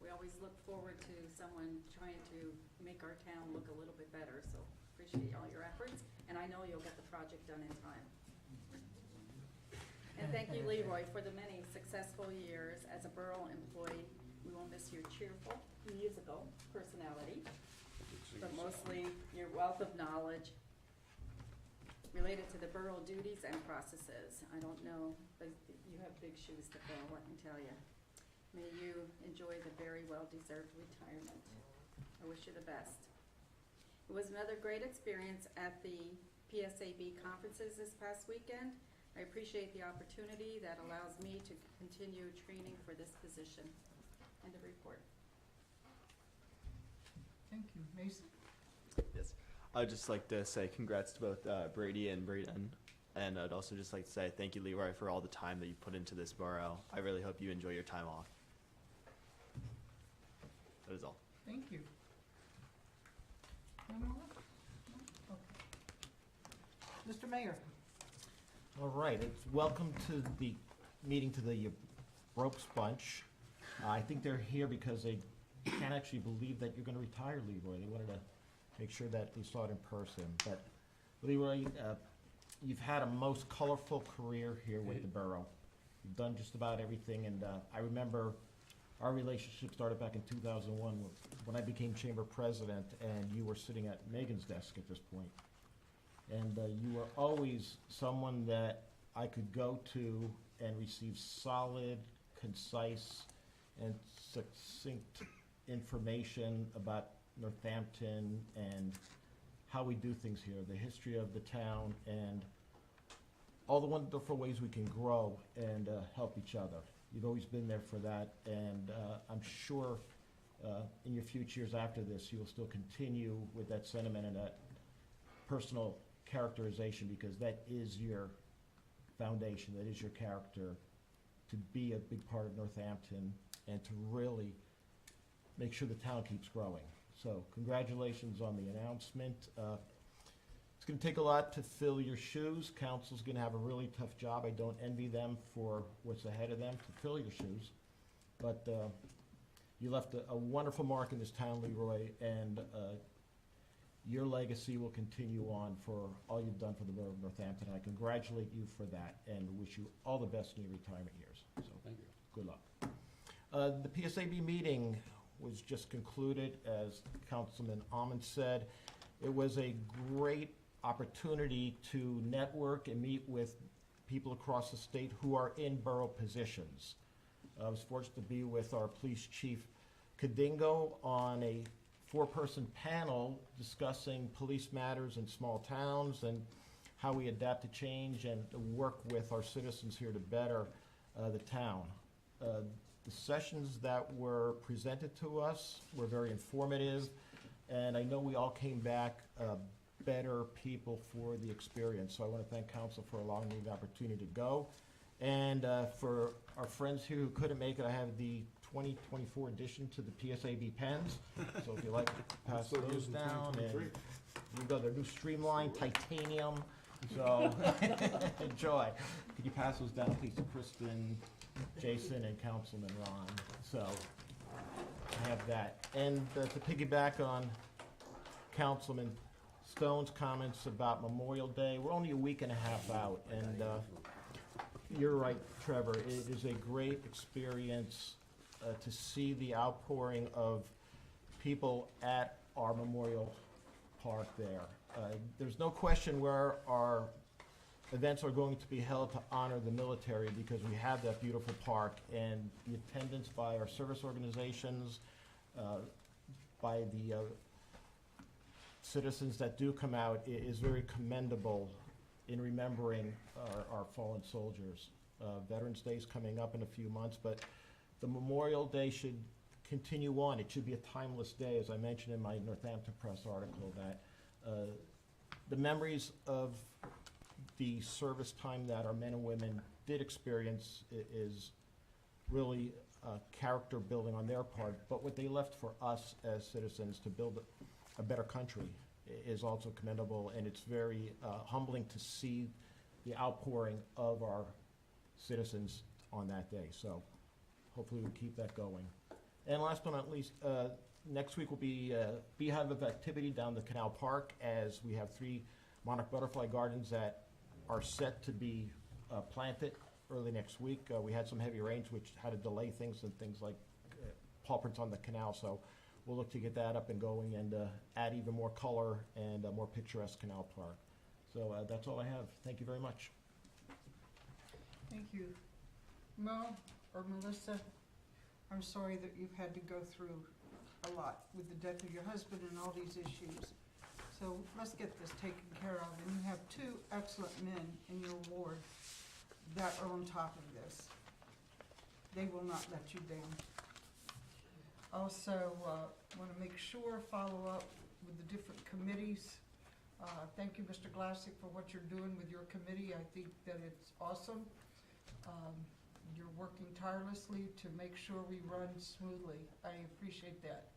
We always look forward to someone trying to make our town look a little bit better, so appreciate all your efforts, and I know you'll get the project done in time. And thank you, Leroy, for the many successful years as a borough employee. We will miss your cheerful, musical personality, but mostly your wealth of knowledge related to the borough duties and processes. I don't know, but you have big shoes to fill, let me tell you. May you enjoy the very well-deserved retirement. I wish you the best. It was another great experience at the PSAB conferences this past weekend. I appreciate the opportunity that allows me to continue training for this position. End of report. Thank you. Mason? Yes. I'd just like to say congrats to both Brady and Braden. And I'd also just like to say thank you, Leroy, for all the time that you put into this borough. I really hope you enjoy your time off. That is all. Thank you. No more? No? Okay. Mr. Mayor? All right, it's welcome to the meeting to the Brokes Bunch. I think they're here because they can't actually believe that you're gonna retire, Leroy. They wanted to make sure that they saw it in person. But Leroy, you've had a most colorful career here with the borough. You've done just about everything, and I remember our relationship started back in 2001 when I became chamber president, and you were sitting at Megan's desk at this point. And you were always someone that I could go to and receive solid, concise, and succinct information about Northampton and how we do things here, the history of the town, and all the wonderful ways we can grow and help each other. You've always been there for that, and I'm sure in your future years after this, you'll still continue with that sentiment and that personal characterization, because that is your foundation, that is your character, to be a big part of Northampton and to really make sure the town keeps growing. So congratulations on the announcement. It's gonna take a lot to fill your shoes. Council's gonna have a really tough job. I don't envy them for what's ahead of them to fill your shoes. But you left a wonderful mark in this town, Leroy, and your legacy will continue on for all you've done for the borough of Northampton. I congratulate you for that and wish you all the best in your retirement years. So, Thank you. good luck. The PSAB meeting was just concluded, as Councilman Almond said. It was a great opportunity to network and meet with people across the state who are in borough positions. I was fortunate to be with our police chief, Kadingo, on a 4-person panel discussing police matters in small towns and how we adapt to change and work with our citizens here to better the town. The sessions that were presented to us were very informative, and I know we all came back better people for the experience. So I want to thank council for allowing me the opportunity to go. And for our friends here who couldn't make it, I have the 2024 addition to the PSAB pens. So if you like, pass Still those using down. 2023. And we got their new streamlined titanium. So enjoy. Could you pass those down, please, to Kristen, Jason, and Councilman Ron? So I have that. And to piggyback on Councilman Stone's comments about Memorial Day, we're only a week and a half out, and you're right, Trevor. It is a great experience to see the outpouring of people at our Memorial Park there. There's no question where our events are going to be held to honor the military, because we have that beautiful park, and the attendance by our service organizations, by the citizens that do come out is very commendable in remembering our fallen soldiers. Veterans Day is coming up in a few months, but the Memorial Day should continue on. It should be a timeless day, as I mentioned in my Northampton Press article, that the memories of the service time that our men and women did experience is really character building on their part, but what they left for us as citizens to build a better country is also commendable, and it's very humbling to see the outpouring of our citizens on that day. So hopefully we'll keep that going. And last but not least, next week will be beehive of activity down the Canal Park, as we have 3 monarch butterfly gardens that are set to be planted early next week. We had some heavy rains which had to delay things, and things like paw prints on the canal, so we'll look to get that up and going and add even more color and a more picturesque canal park. So that's all I have. Thank you very much. Thank you. Mo or Melissa, I'm sorry that you've had to go through a lot with the death of your husband and all these issues. So let's get this taken care of. And you have 2 excellent men in your ward that are on top of this. They will not let you down. Also, want to make sure, follow up with the different committees. Thank you, Mr. Glassick, for what you're doing with your committee. I think that it's awesome. You're working tirelessly to make sure we run smoothly. I appreciate that.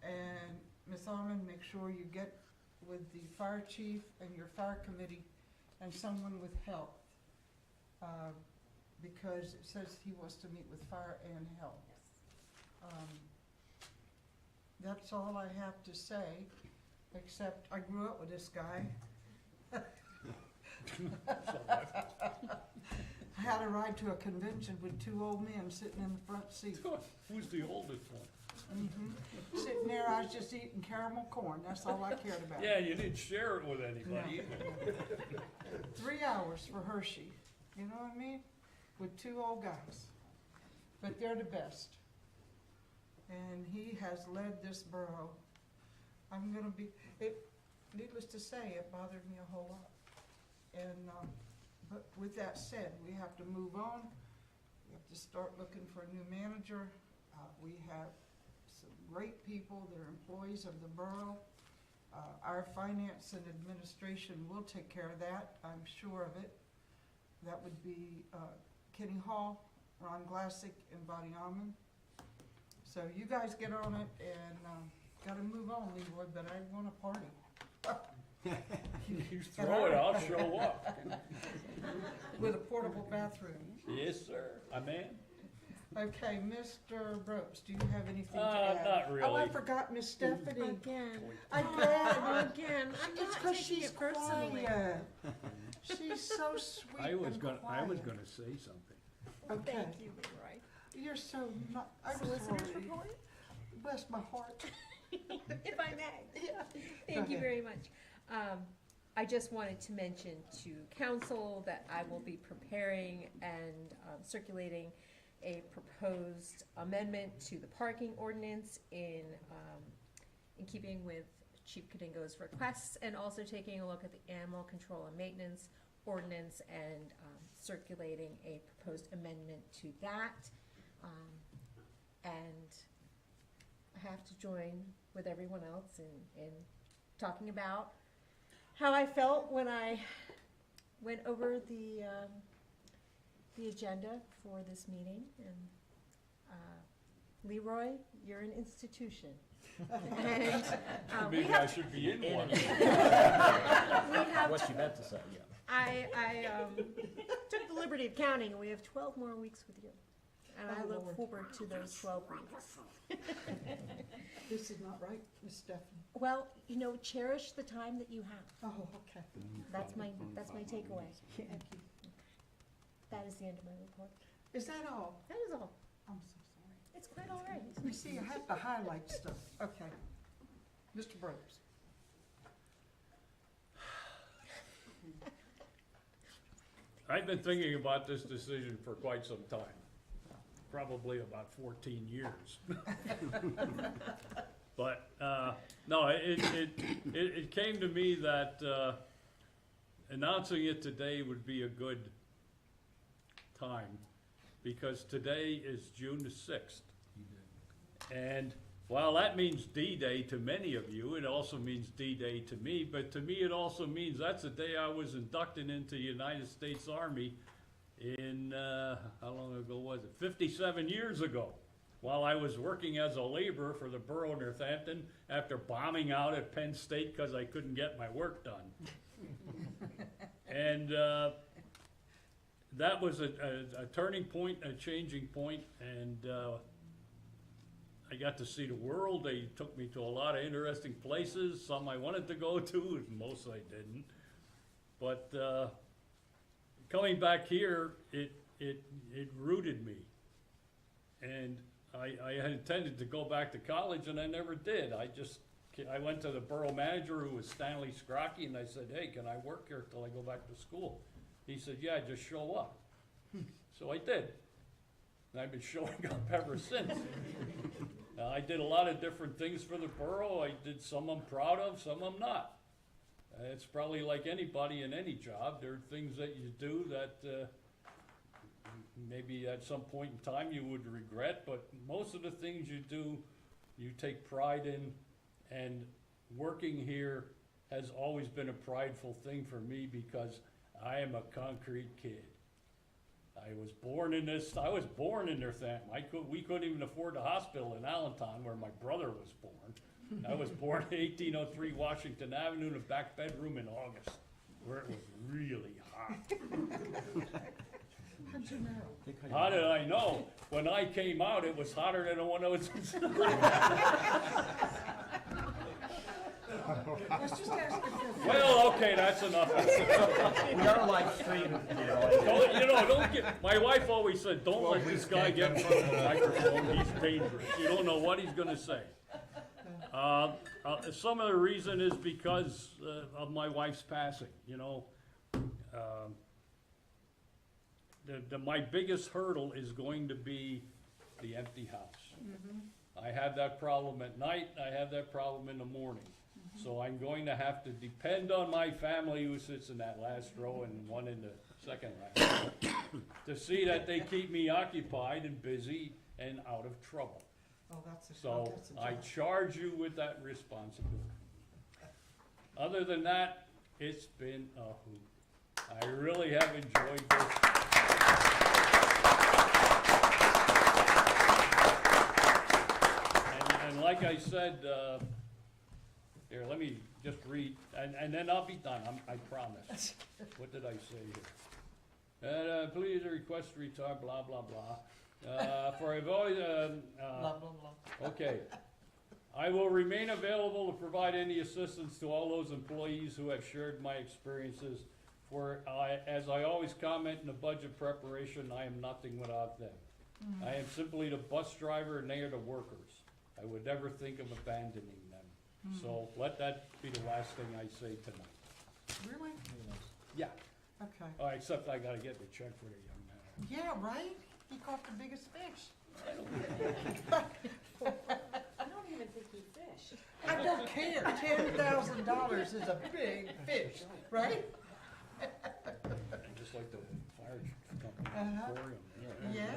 And Ms. Almond, make sure you get with the fire chief and your fire committee and someone with health, because it says he wants to meet with fire and health. That's all I have to say, except I grew up with this guy. I had a ride to a convention with 2 old men sitting in the front seat. Who's the oldest one? Sitting there, I was just eating caramel corn. That's all I cared about. Yeah, you didn't share it with anybody. No. 3 hours for Hershey. You know what I mean? With 2 old guys. But they're the best. And he has led this borough. I'm gonna be, needless to say, it bothered me a whole lot. And, but with that said, we have to move on. We have to start looking for a new manager. We have some great people that are employees of the borough. Our finance and administration will take care of that, I'm sure of it. That would be Kenny Hall, Ron Glassick, and Bonnie Almond. So you guys get on it, and gotta move on, Leroy, but I want a party. You throw it, I'll show up. With a portable bathroom. Yes, sir, I'm in. Okay, Mr. Brooks, do you have anything to add? Not really. Oh, I forgot Miss Stephanie. Again. Again. Again. I'm It's not 'cause taking she's it personally. quiet. She's so sweet I was and gonna quiet. say something. Okay. Thank you, Leroy. You're so not, I'm Solicitor's sorry. report? Bless my heart. If I may. Yeah. Thank you ahead. very much. I just wanted to mention to council that I will be preparing and circulating a proposed amendment to the parking ordinance in keeping with Chief Kadingo's requests, and also taking a look at the animal control and maintenance ordinance and circulating a proposed amendment to that. And I have to join with everyone else in talking about how I felt when I went over the agenda for this meeting, and Leroy, you're an institution. And, we Maybe I have, should be in one. we have, What she meant to say, yeah. I took the liberty of counting, and we have 12 more weeks with you. And I Oh, look Lord. forward to those 12 weeks. This is not right, Miss Stephanie. Well, you know, cherish the time that you have. Oh, okay. That's my takeaway. Thank you. That is the end of my report. Is that all? That is all. I'm so sorry. It's quite all right. You see, I have to highlight stuff. Okay. Mr. Brooks. I've been thinking about this decision for quite some time, probably about 14 years. But, no, it came to me that, announcing it today would be a good time, because today is June the 6th. And while that means D-Day to many of you, it also means D-Day to me, but to me it also means that's the day I was inducted into the United States Army in, how long ago was it? 57 years ago, while I was working as a laborer for the Borough of Northampton after bombing out at Penn State because I couldn't get my work done. And that was a turning point, a changing point, and I got to see the world. They took me to a lot of interesting places. Some I wanted to go to, most I didn't. But coming back here, it rooted me. And I had intended to go back to college, and I never did. I went to the borough manager, who was Stanley Scrocky, and I said, hey, can I work here till I go back to school? He said, yeah, just show up. So I did. And I've been showing up ever since. I did a lot of different things for the borough. I did some I'm proud of, some I'm not. It's probably like anybody in any job. There are things that you do that maybe at some point in time you would regret, but most of the things you do, you take pride in, and working here has always been a prideful thing for me because I am a concrete kid. I was born in Northampton. We couldn't even afford the hospital in Allentown where my brother was born. I was born in 1803 Washington Avenue in a back bedroom in August, where it was really hot. How'd you know? How did I know? When I came out, it was hotter than the one I was inside. Let's just ask if Well, okay, that's enough. We are live streaming, Don't get, my wife always said, don't let this guy get in front of the microphone, he's dangerous. You don't know what he's gonna say. Some of the reason is because of my wife's passing, my biggest hurdle is going to be the empty house. I have that problem at night, I have that problem in the morning. So I'm going to have to depend on my family, who sits in that last row and one in the second last row, to see that they keep me occupied and busy and out of trouble. Oh, that's a So job. I charge you with that responsibility. Other than that, it's been a hoot. I really have enjoyed this. And like I said, here, let me just read, and then I'll be done, I promise. What did I say here? Please request to retire, blah, blah, blah. For I've always, Blah, blah, blah. okay. I will remain available to provide any assistance to all those employees who have shared my experiences. As I always comment in the budget preparation, I am nothing without them. I am simply the bus driver and they are the workers. I would never think of abandoning them. So let that be the last thing I say tonight. Really? Yeah. Okay. Oh, except I gotta get the check for the young man. Yeah, right? He caught the biggest fish. I don't even think he fished. I don't care. $10,000 is a big fish, right? Just like the fire company, Uh-huh. aquarium. Yeah,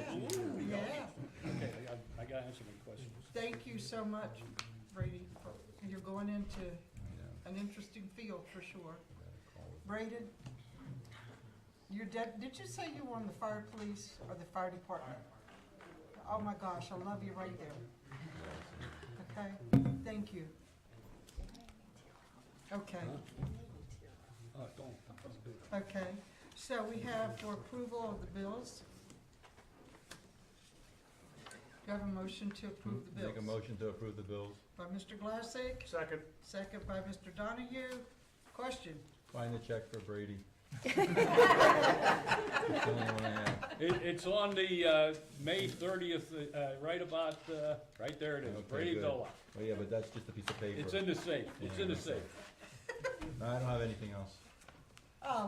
yeah. Okay, I gotta answer my questions. Thank you so much, Brady. You're going into an interesting field for sure. Braden, did you say you were on the fire police or the fire department? oh my gosh, I love you right there. Okay, thank you. Okay, Oh, don't. okay. So we have for approval of the bills. Do you have a motion to approve the bills? Make a motion to approve the bills. By Mr. Glassick, Second. second by Mr. Donahue. Question? Find the check for Brady. It's the only one I have. It's on the, May 30th, right about, right there it is, Okay, Brady good. Villa. Oh, yeah, but that's just a piece of paper. It's in the safe, it's Yeah, in the that's safe. No, I don't have anything else.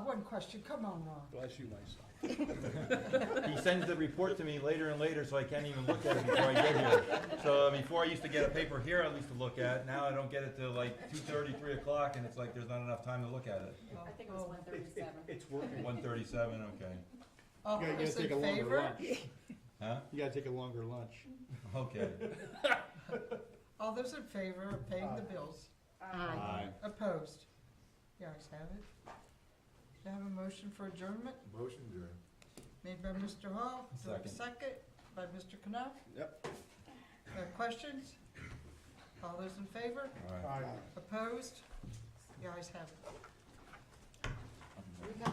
One question, come on, Ron. Bless you, my son. He sends the report to me later and later, so I can't even look at it before I get here. So before I used to get a paper here at least to look at, now I don't get it till like 2:30, 3 o'clock, and it's like there's not enough time to look at it. I think it was 137. It's working. 1:37, okay. All You gotta those take a in longer favor? lunch. Huh? You gotta take a longer lunch. Okay. All those in favor of paying the bills? Aye. Opposed? The ayes have it. Do I have a motion for adjournment? Motion adjourned. Made by Mr. Hall. Do I have a Second. second? By Mr. Knopf? Yep. Questions? All those in favor? All right. Opposed? The ayes have it.